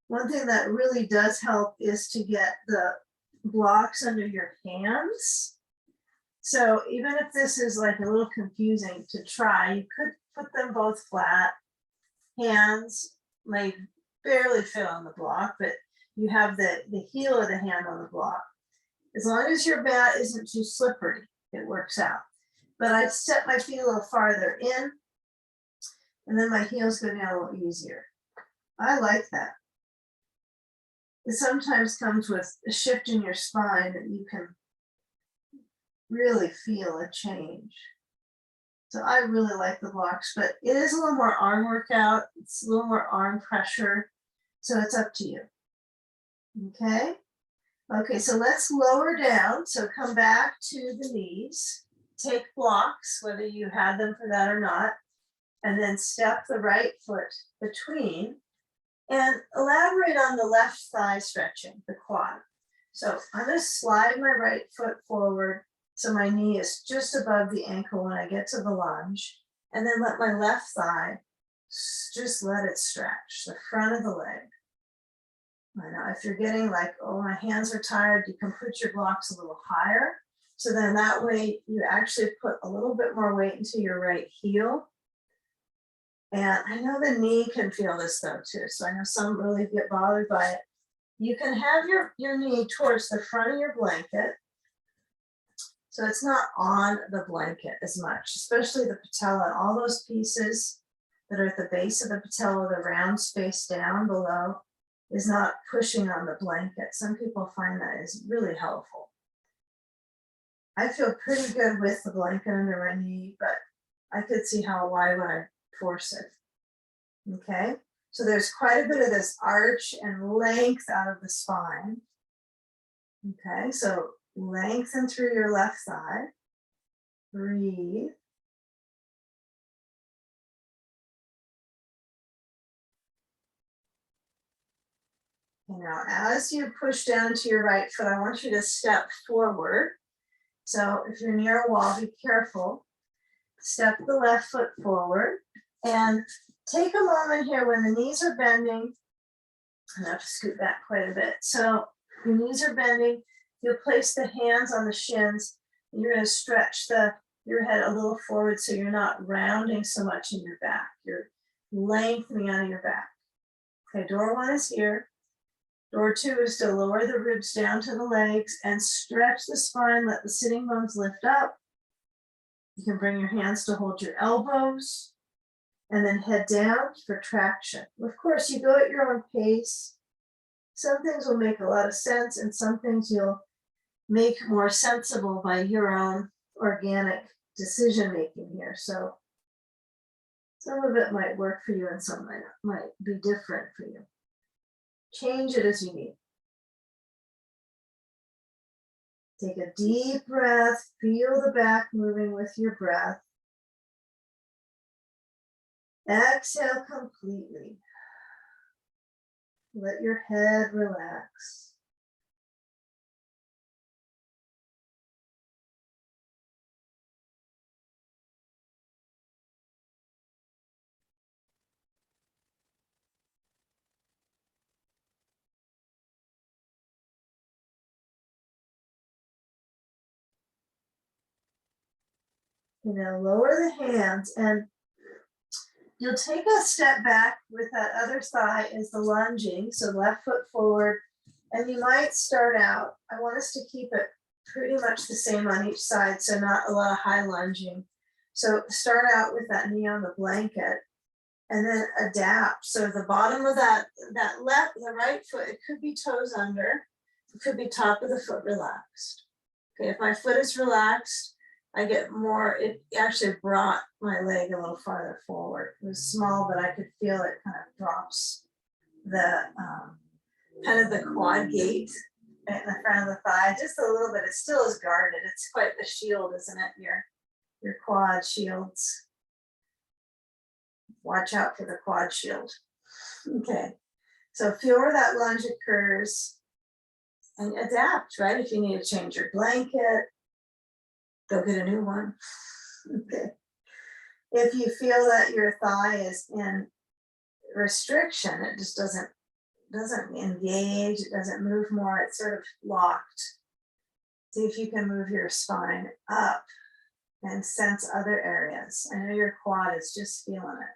One thing that really does help is to get the blocks under your hands. So even if this is like a little confusing to try, you could put them both flat. Hands may barely fit on the block, but you have the heel of the hand on the block. As long as your mat isn't too slippery, it works out. But I step my feet a little farther in, and then my heels go down a little easier. I like that. It sometimes comes with a shift in your spine that you can really feel a change. So I really like the blocks, but it is a little more arm workout. It's a little more arm pressure. So it's up to you. Okay. Okay, so let's lower down. So come back to the knees. Take blocks, whether you had them for that or not, and then step the right foot between and elaborate on the left thigh stretching, the quad. So I'm going to slide my right foot forward so my knee is just above the ankle when I get to the lunge, and then let my left thigh, just let it stretch, the front of the leg. I know if you're getting like, oh, my hands are tired, you can put your blocks a little higher. So then that way you actually put a little bit more weight into your right heel. And I know the knee can feel this though too. So I know some really get bothered by it. You can have your knee towards the front of your blanket. So it's not on the blanket as much, especially the patella and all those pieces that are at the base of the patella, the round space down below is not pushing on the blanket. Some people find that is really helpful. I feel pretty good with the blanket under my knee, but I could see why would I force it? Okay, so there's quite a bit of this arch and length out of the spine. Okay, so lengthen through your left thigh. Breathe. Okay, now as you push down to your right foot, I want you to step forward. So if you're near a wall, be careful. Step the left foot forward and take a moment here when the knees are bending. I have to scoot back quite a bit. So your knees are bending. You'll place the hands on the shins. And you're going to stretch your head a little forward so you're not rounding so much in your back. You're lengthening out of your back. Okay, door one is here. Door two is to lower the ribs down to the legs and stretch the spine. Let the sitting bones lift up. You can bring your hands to hold your elbows and then head down for traction. Of course, you go at your own pace. Some things will make a lot of sense and some things you'll make more sensible by your own organic decision making here. So some of it might work for you and some might be different for you. Change it as you need. Take a deep breath, feel the back moving with your breath. Exhale completely. Let your head relax. Now lower the hands and you'll take a step back with that other thigh as the lunging. So left foot forward. And you might start out, I want us to keep it pretty much the same on each side. So not a lot of high lunging. So start out with that knee on the blanket and then adapt. So the bottom of the right foot, it could be toes under. It could be top of the foot relaxed. Okay, if my foot is relaxed, I get more, it actually brought my leg a little farther forward. It was small, but I could feel it kind of drops the kind of the quad gate in the front of the thigh, just a little bit. It still is guarded. It's quite the shield, isn't it? Your quad shields. Watch out for the quad shield. Okay, so feel where that lunge occurs and adapt, right? If you need to change your blanket, go get a new one. Okay. If you feel that your thigh is in restriction, it just doesn't engage, it doesn't move more, it's sort of locked. See if you can move your spine up and sense other areas. I know your quad is just feeling it.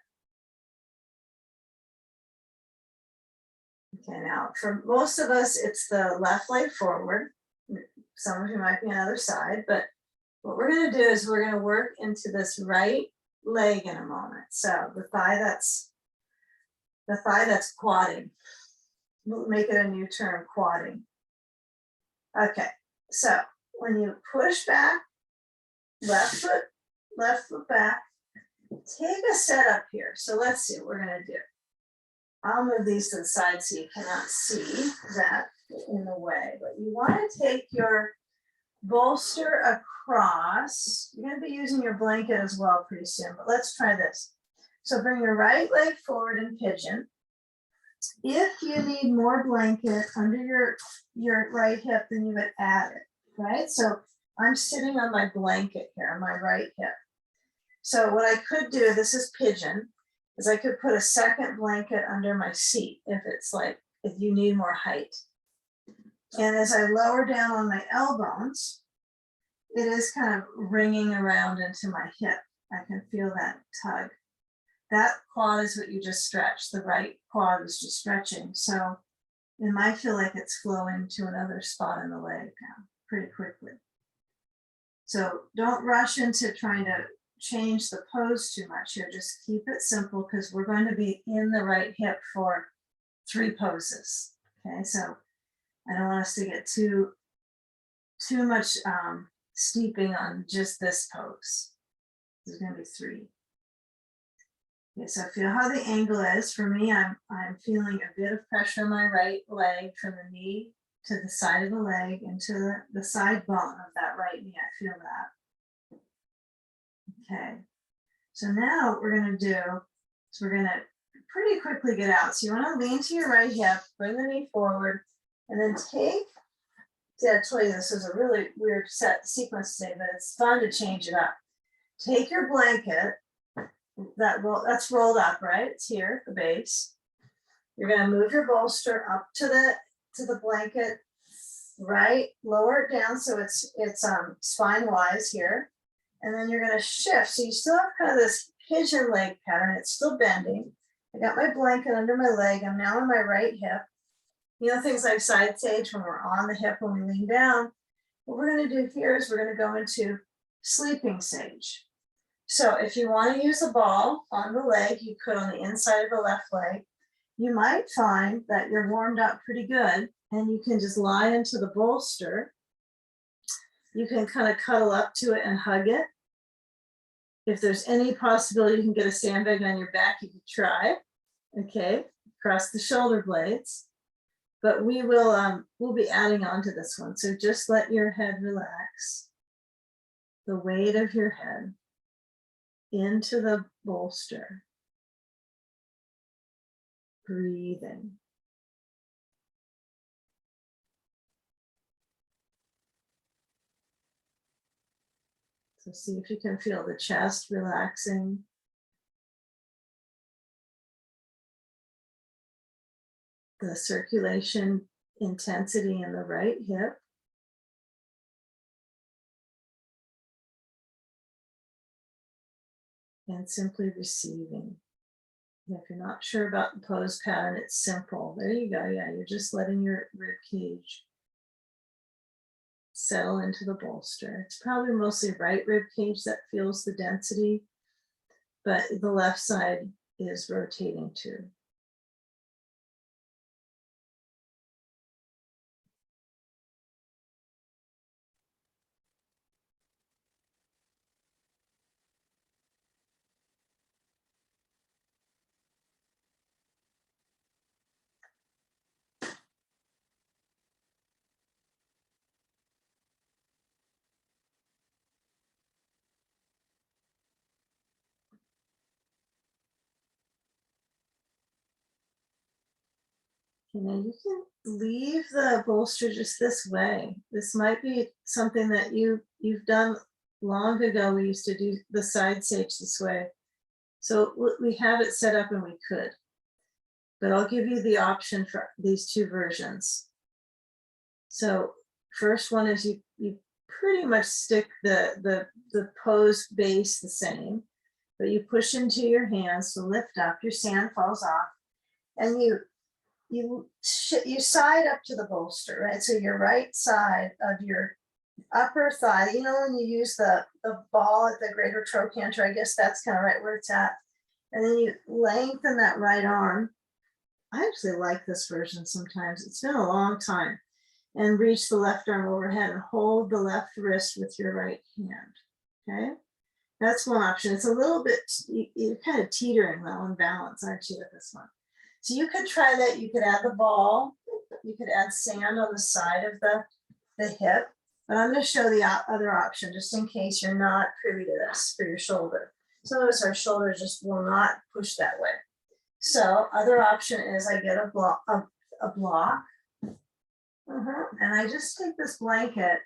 Okay, now for most of us, it's the left leg forward. Some of you might be on the other side, but what we're going to do is we're going to work into this right leg in a moment. So the thigh that's quadding. We'll make it a new term, quadding. Okay, so when you push back left foot back. Take a setup here. So let's see what we're gonna do. I'll move these to the side so you cannot see that in the way, but you wanna take your bolster across. You're gonna be using your blanket as well pretty soon, but let's try this. So bring your right leg forward and pigeon. If you need more blanket under your right hip, then you would add it, right? So I'm sitting on my blanket here, on my right hip. So what I could do, this is pigeon, is I could put a second blanket under my seat if it's like, if you need more height. And as I lower down on my elbows, it is kind of ringing around into my hip. I can feel that tug. That quad is what you just stretched. The right quad is just stretching. So it might feel like it's flowing to another spot in the leg now pretty quickly. So don't rush into trying to change the pose too much here. Just keep it simple because we're going to be in the right hip for 3 poses. Okay, so I don't want us to get too much steeping on just this pose. There's going to be 3. Okay, so feel how the angle is. For me, I'm feeling a bit of pressure on my right leg from the knee to the side of the leg and to the side bone of that right knee. I feel that. Okay, so now what we're going to do is we're going to pretty quickly get out. So you want to lean to your right hip, bring the knee forward, and then take, I told you this was a really weird sequence today, but it's fun to change it up. Take your blanket, that's rolled up, right? It's here, the base. You're going to move your bolster up to the blanket, right? Lower it down so it's spine wise here. And then you're going to shift. So you still have kind of this pigeon leg pattern. It's still bending. I got my blanket under my leg. I'm now on my right hip. You know, things like side sage when we're on the hip when we lean down. What we're going to do here is we're going to go into sleeping sage. So if you want to use a ball on the leg, you could on the inside of the left leg. You might find that you're warmed up pretty good and you can just lie into the bolster. You can kind of cuddle up to it and hug it. If there's any possibility you can get a sandbag on your back, you could try. Okay, across the shoulder blades. But we will we'll be adding on to this one. So just let your head relax. The weight of your head into the bolster. Breathing. So see if you can feel the chest relaxing. The circulation intensity in the right hip. And simply receiving. If you're not sure about the pose pattern, it's simple. There you go. Yeah, you're just letting your rib cage settle into the bolster. It's probably mostly right rib cage that feels the density, but the left side is rotating too. You know, you can leave the bolster just this way. This might be something that you've done long ago. We used to do the side sage this way. So we have it set up and we could. But I'll give you the option for these 2 versions. So first one is you pretty much stick the pose base the same, but you push into your hands to lift up, your sand falls off, and you side up to the bolster, right? So your right side of your upper thigh, you know, when you use the ball at the greater trochanter, I guess that's kind of right where it's at. And then you lengthen that right arm. I actually like this version sometimes. It's been a long time. And reach the left arm overhead and hold the left wrist with your right hand. Okay, that's one option. It's a little bit, you're kind of teetering well in balance, aren't you, with this one? So you could try that. You could add the ball. You could add sand on the side of the hip. But I'm going to show the other option just in case you're not privy to this for your shoulder. Some of us, our shoulders just will not push that way. So other option is I get a block, and I just take this blanket.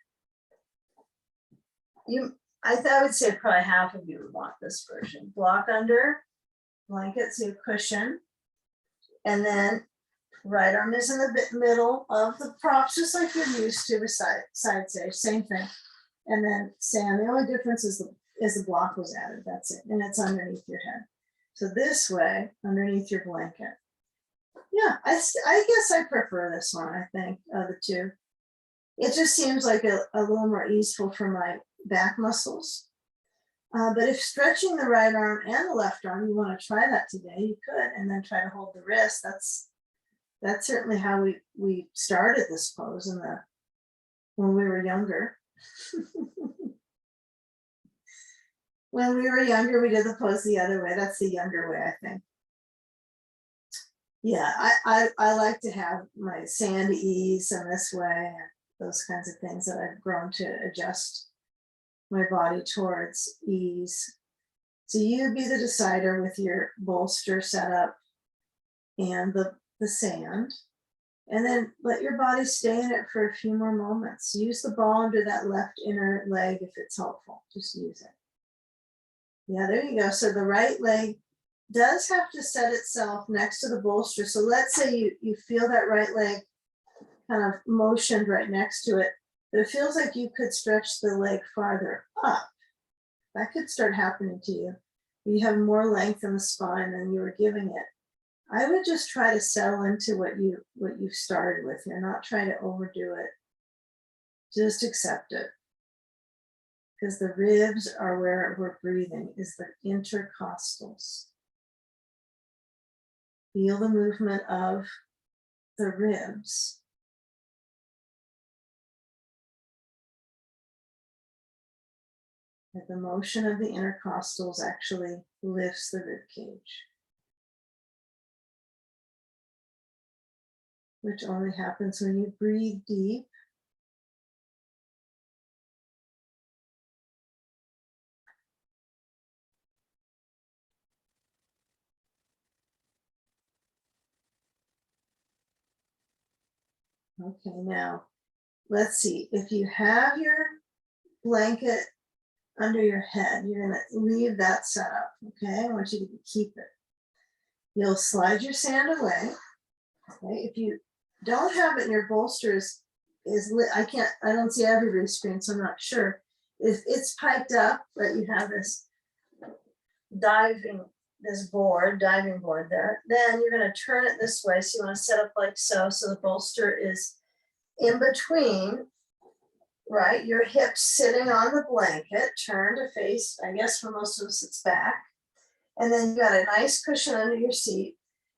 I would say probably half of you would want this version. Block under, blanket, so you cushion, and then right arm is in the middle of the props, just like you're used to with side sage, same thing. And then sand. The only difference is the block was added. That's it, and it's underneath your head. So this way, underneath your blanket. Yeah, I guess I prefer this one. I think of the two. It just seems like a little more easeful for my back muscles. But if stretching the right arm and the left arm, you want to try that today, you could, and then try to hold the wrist. That's certainly how we started this pose when we were younger. When we were younger, we did the pose the other way. That's the younger way, I think. Yeah, I like to have my sand ease in this way, and those kinds of things that I've grown to adjust my body towards ease. So you be the decider with your bolster setup and the sand, and then let your body stay in it for a few more moments. Use the ball under that left inner leg if it's helpful. Just use it. Yeah, there you go. So the right leg does have to set itself next to the bolster. So let's say you feel that right leg kind of motioned right next to it, but it feels like you could stretch the leg farther up. That could start happening to you. You have more length in the spine than you were giving it. I would just try to settle into what you started with here, not try to overdo it. Just accept it. Because the ribs are where we're breathing, is the intercostals. Feel the movement of the ribs. And the motion of the intercostals actually lifts the rib cage, which only happens when you breathe deep. Okay, now let's see. If you have your blanket under your head, you're going to leave that set up. Okay, I want you to keep it. You'll slide your sand away. Okay, if you don't have it in your bolsters, I don't see everybody's screen, so I'm not sure. If it's piped up, but you have this diving board there, then you're going to turn it this way. So you want to set up like so the bolster is in between, right? Your hips sitting on the blanket, turn to face, I guess for most of us it's back. And then you got a nice cushion under your seat.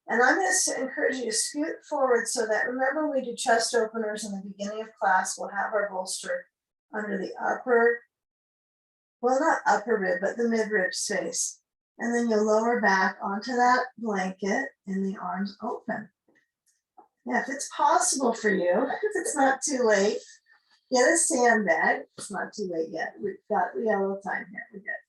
And I'm going to encourage you to scoot forward so that, remember, we do chest openers in the beginning of class. We'll have our bolster under the upper, well, not upper rib, but the midrib space. And then you'll lower back onto that blanket and the arms open. Yeah, if it's possible for you, if it's not too late, get a sandbag. It's not too late yet. We got a little time here. We're good.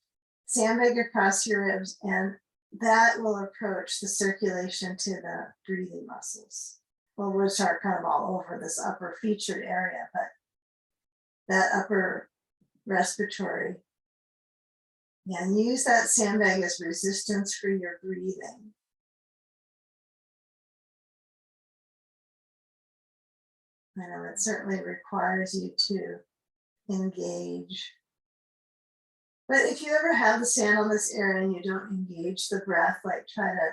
Sandbag across your ribs, and that will approach the circulation to the breathing muscles. Well, which are kind of all over this upper featured area, but that upper respiratory. Yeah, and use that sandbag as resistance for your breathing. I know it certainly requires you to engage. But if you ever have the sand on this area and you don't engage the breath, like try to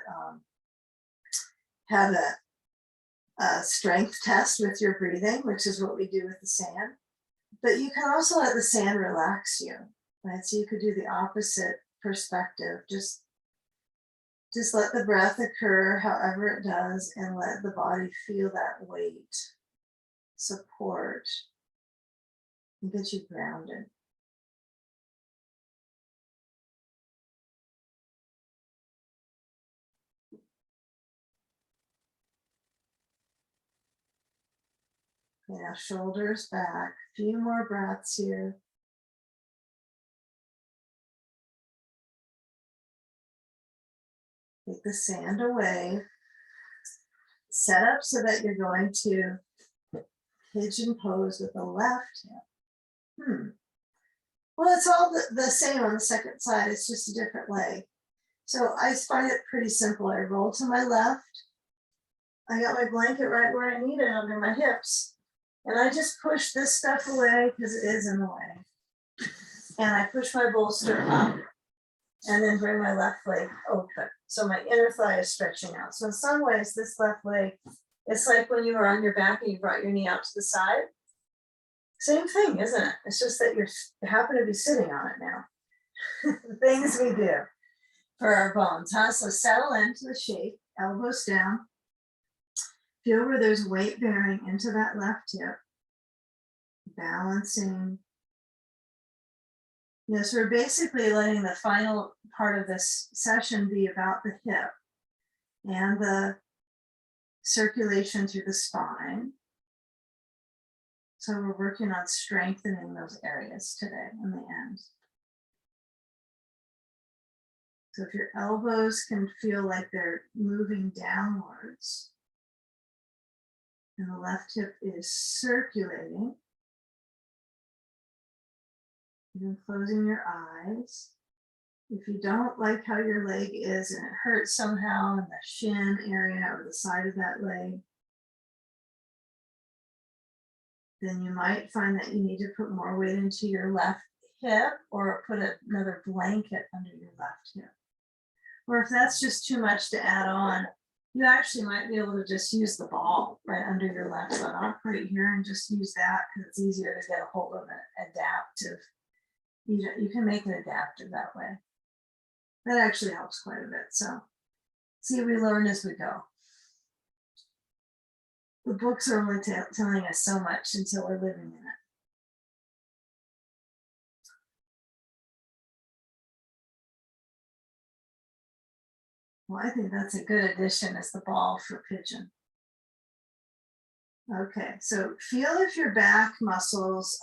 have a strength test with your breathing, which is what we do with the sand. But you can also let the sand relax you, right? So you could do the opposite perspective. Just let the breath occur however it does, and let the body feel that weight, support, and get you grounded. Okay, now shoulders back, a few more breaths here. Take the sand away. Set up so that you're going to pigeon pose with the left hip. Well, it's all the same on the second side. It's just a different leg. So I find it pretty simple. I roll to my left. I got my blanket right where I need it under my hips. And I just push this stuff away because it is in the way. And I push my bolster up and then bring my left leg open. So my inner thigh is stretching out. So in some ways, this left leg, it's like when you were on your back and you brought your knee out to the side. Same thing, isn't it? It's just that you happen to be sitting on it now. The things we do for our bones, huh? So settle into the shape, elbows down. Feel where there's weight bearing into that left hip. Balancing. You know, so we're basically letting the final part of this session be about the hip and the circulation through the spine. So we're working on strengthening those areas today in the end. So if your elbows can feel like they're moving downwards and the left hip is circulating, even closing your eyes. If you don't like how your leg is and it hurts somehow in the shin area or the side of that leg, then you might find that you need to put more weight into your left hip or put another blanket under your left hip. Or if that's just too much to add on, you actually might be able to just use the ball right under your left foot off right here and just use that because it's easier to get a hold of an adaptive. You can make it adaptive that way. That actually helps quite a bit. So see, we learn as we go. The books are only telling us so much until we're living in it. Well, I think that's a good addition as the ball for pigeon. Okay, so feel if your back muscles,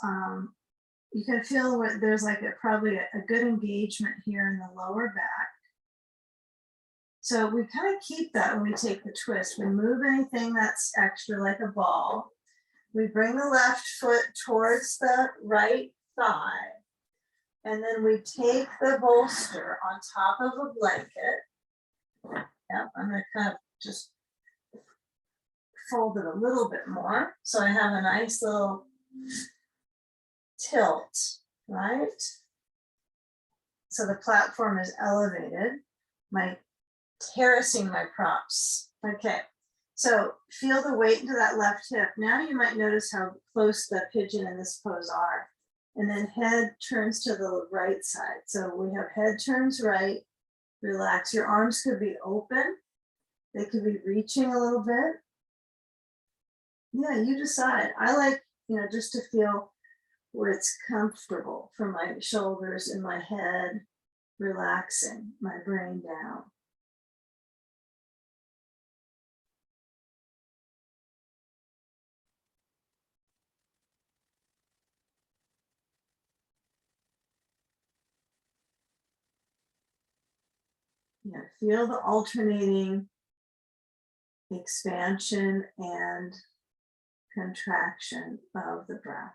you can feel where there's like probably a good engagement here in the lower back. So we kind of keep that when we take the twist. We move anything that's extra like a ball. We bring the left foot towards the right thigh. And then we take the bolster on top of a blanket. Yep, I'm going to kind of just fold it a little bit more. So I have a nice little tilt, right? So the platform is elevated. My terracing my props. Okay, so feel the weight into that left hip. Now you might notice how close the pigeon and this pose are. And then head turns to the right side. So we have head turns right, relax. Your arms could be open. They could be reaching a little bit. Yeah, you decide. I like, just to feel where it's comfortable for my shoulders and my head, relaxing my brain down. Yeah, feel the alternating expansion and contraction of the breath.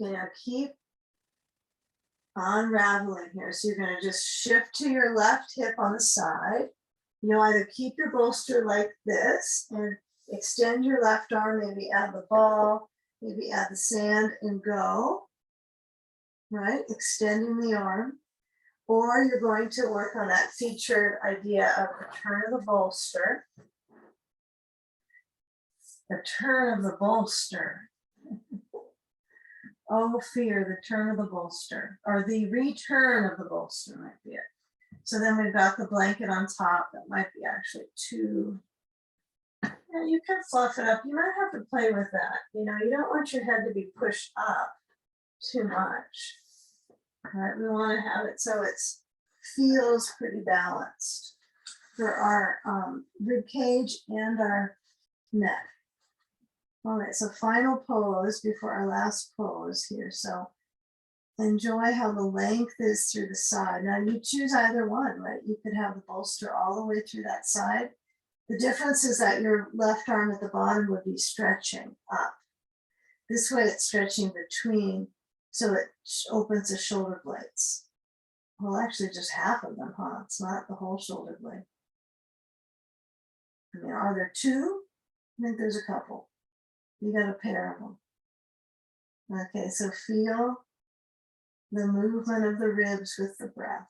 Okay, now keep unraveling here. So you're going to just shift to your left hip on the side. You'll either keep your bolster like this and extend your left arm, maybe add the ball, maybe add the sand and go, right? Extending the arm. Or you're going to work on that featured idea of the turn of the bolster. The turn of the bolster. Oh, fear, the turn of the bolster, or the return of the bolster might be it. So then we've got the blanket on top. That might be actually too. Yeah, you can fluff it up. You might have to play with that. You know, you don't want your head to be pushed up too much. All right, we want to have it so it feels pretty balanced for our rib cage and our neck. All right, so final pose before our last pose here. So enjoy how the length is through the side. Now you choose either one, right? You could have the bolster all the way through that side. The difference is that your left arm at the bottom would be stretching up. This way it's stretching between, so it opens the shoulder blades. Well, actually just half of them, huh? It's not the whole shoulder blade. I mean, are there two? I think there's a couple. You got a pair of them. Okay, so feel the movement of the ribs with the breath.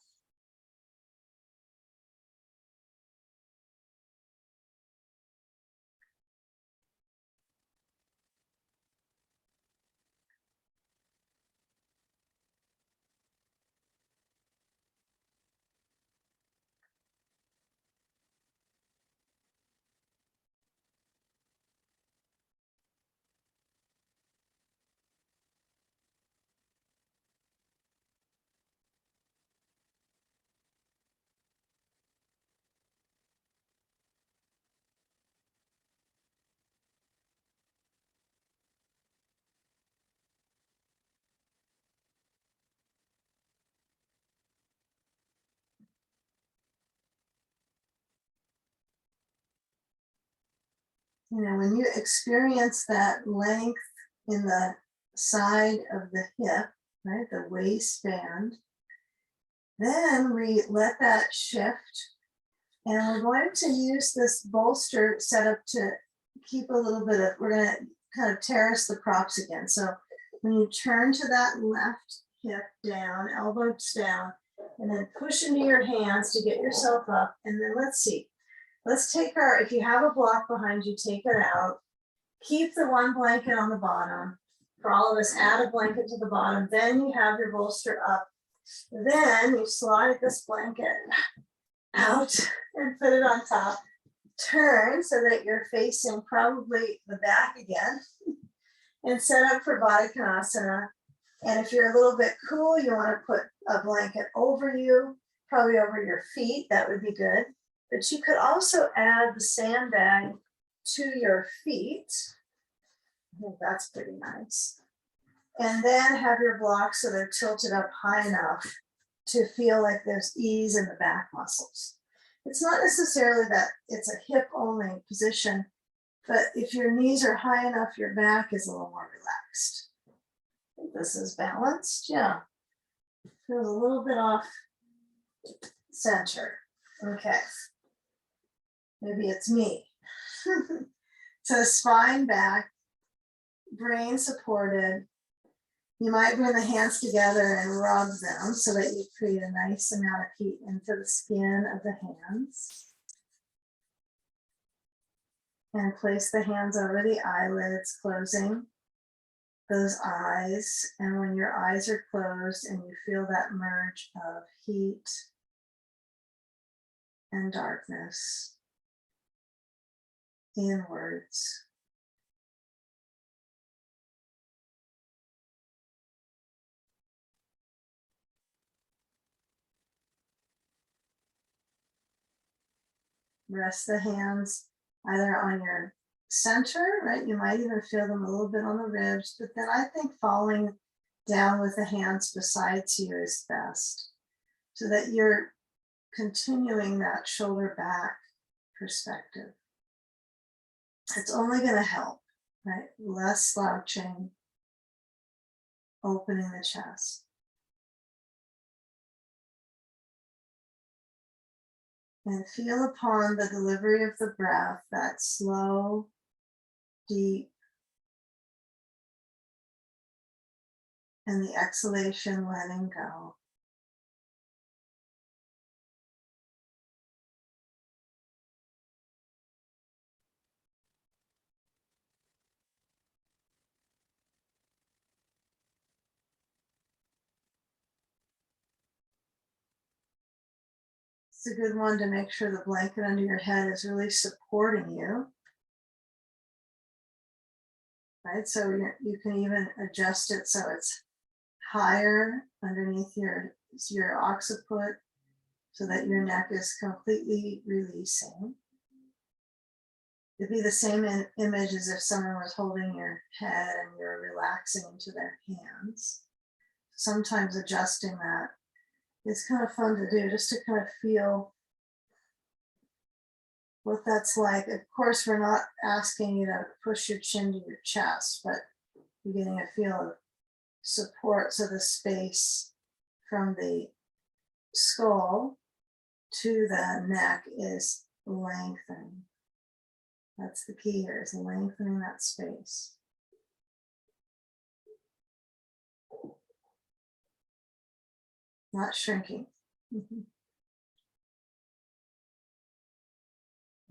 You know, when you experience that length in the side of the hip, right, the waistband, then we let that shift. And we're going to use this bolster setup to keep a little bit of, we're going to kind of terrace the props again. So when you turn to that left hip down, elbows down, and then push into your hands to get yourself up. And then let's see. Let's take our, if you have a block behind you, take it out. Keep the one blanket on the bottom. For all of us, add a blanket to the bottom. Then you have your bolster up. Then you slide this blanket out and put it on top. Turn so that you're facing probably the back again and set up for Baddha Konasana. And if you're a little bit cool, you want to put a blanket over you, probably over your feet. That would be good. But you could also add the sandbag to your feet. I think that's pretty nice. And then have your blocks so they're tilted up high enough to feel like there's ease in the back muscles. It's not necessarily that it's a hip only position, but if your knees are high enough, your back is a little more relaxed. I think this is balanced, yeah. Feels a little bit off center. Okay. Maybe it's me. So spine back, brain supported. You might bring the hands together and rub them so that you create a nice amount of heat into the skin of the hands. And place the hands over the eyelids, closing those eyes. And when your eyes are closed and you feel that merge of heat and darkness inwards. Rest the hands either on your center, right? You might even feel them a little bit on the ribs, but then I think falling down with the hands beside you is best so that you're continuing that shoulder back perspective. It's only going to help, right? Less slouching, opening the chest. And feel upon the delivery of the breath, that slow, deep, and the exhalation letting go. It's a good one to make sure the blanket under your head is really supporting you. Right, so you can even adjust it so it's higher underneath your occiput so that your neck is completely releasing. It'd be the same image as if someone was holding your head and you're relaxing into their hands. Sometimes adjusting that is kind of fun to do, just to kind of feel what that's like. Of course, we're not asking you to push your chin to your chest, but you're getting a feel of support. So the space from the skull to the neck is lengthening. That's the key here, is lengthening that space. Not shrinking.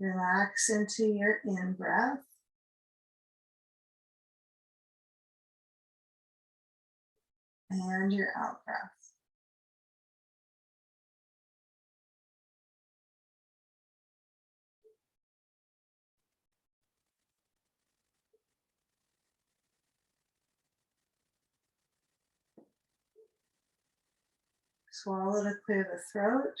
Relax into your in-breath. And your out-breath. Swallow to clear the throat.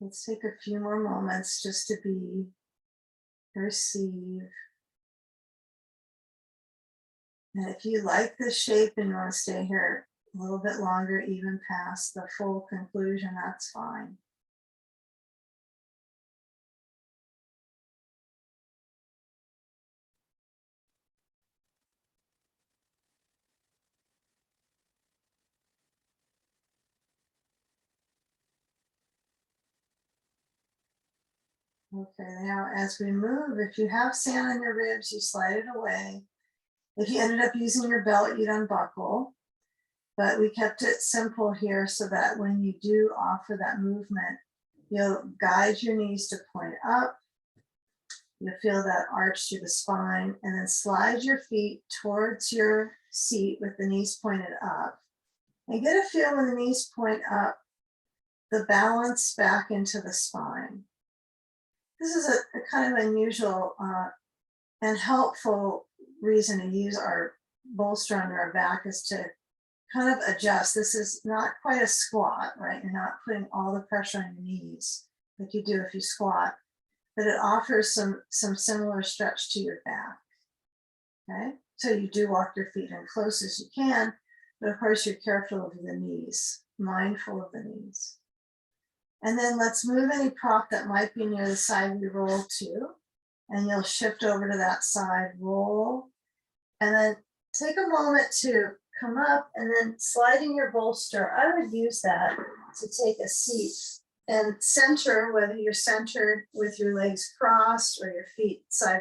Let's take a few more moments just to be, receive. And if you like this shape and you want to stay here a little bit longer, even past the full conclusion, that's fine. Okay, now as we move, if you have sand on your ribs, you slide it away. If you ended up using your belt, you'd unbuckle. But we kept it simple here so that when you do offer that movement, you'll guide your knees to point up. You'll feel that arch through the spine, and then slide your feet towards your seat with the knees pointed up. And get a feel when the knees point up, the balance back into the spine. This is a kind of unusual and helpful reason to use our bolster under our back, is to kind of adjust. This is not quite a squat, right? You're not putting all the pressure on your knees like you do if you squat, but it offers some similar stretch to your back. Okay, so you do walk your feet in close as you can, but of course you're careful of the knees, mindful of the knees. And then let's move any prop that might be near the side we roll to, and you'll shift over to that side, roll, and then take a moment to come up and then sliding your bolster. I would use that to take a seat and center, whether you're centered with your legs crossed or your feet side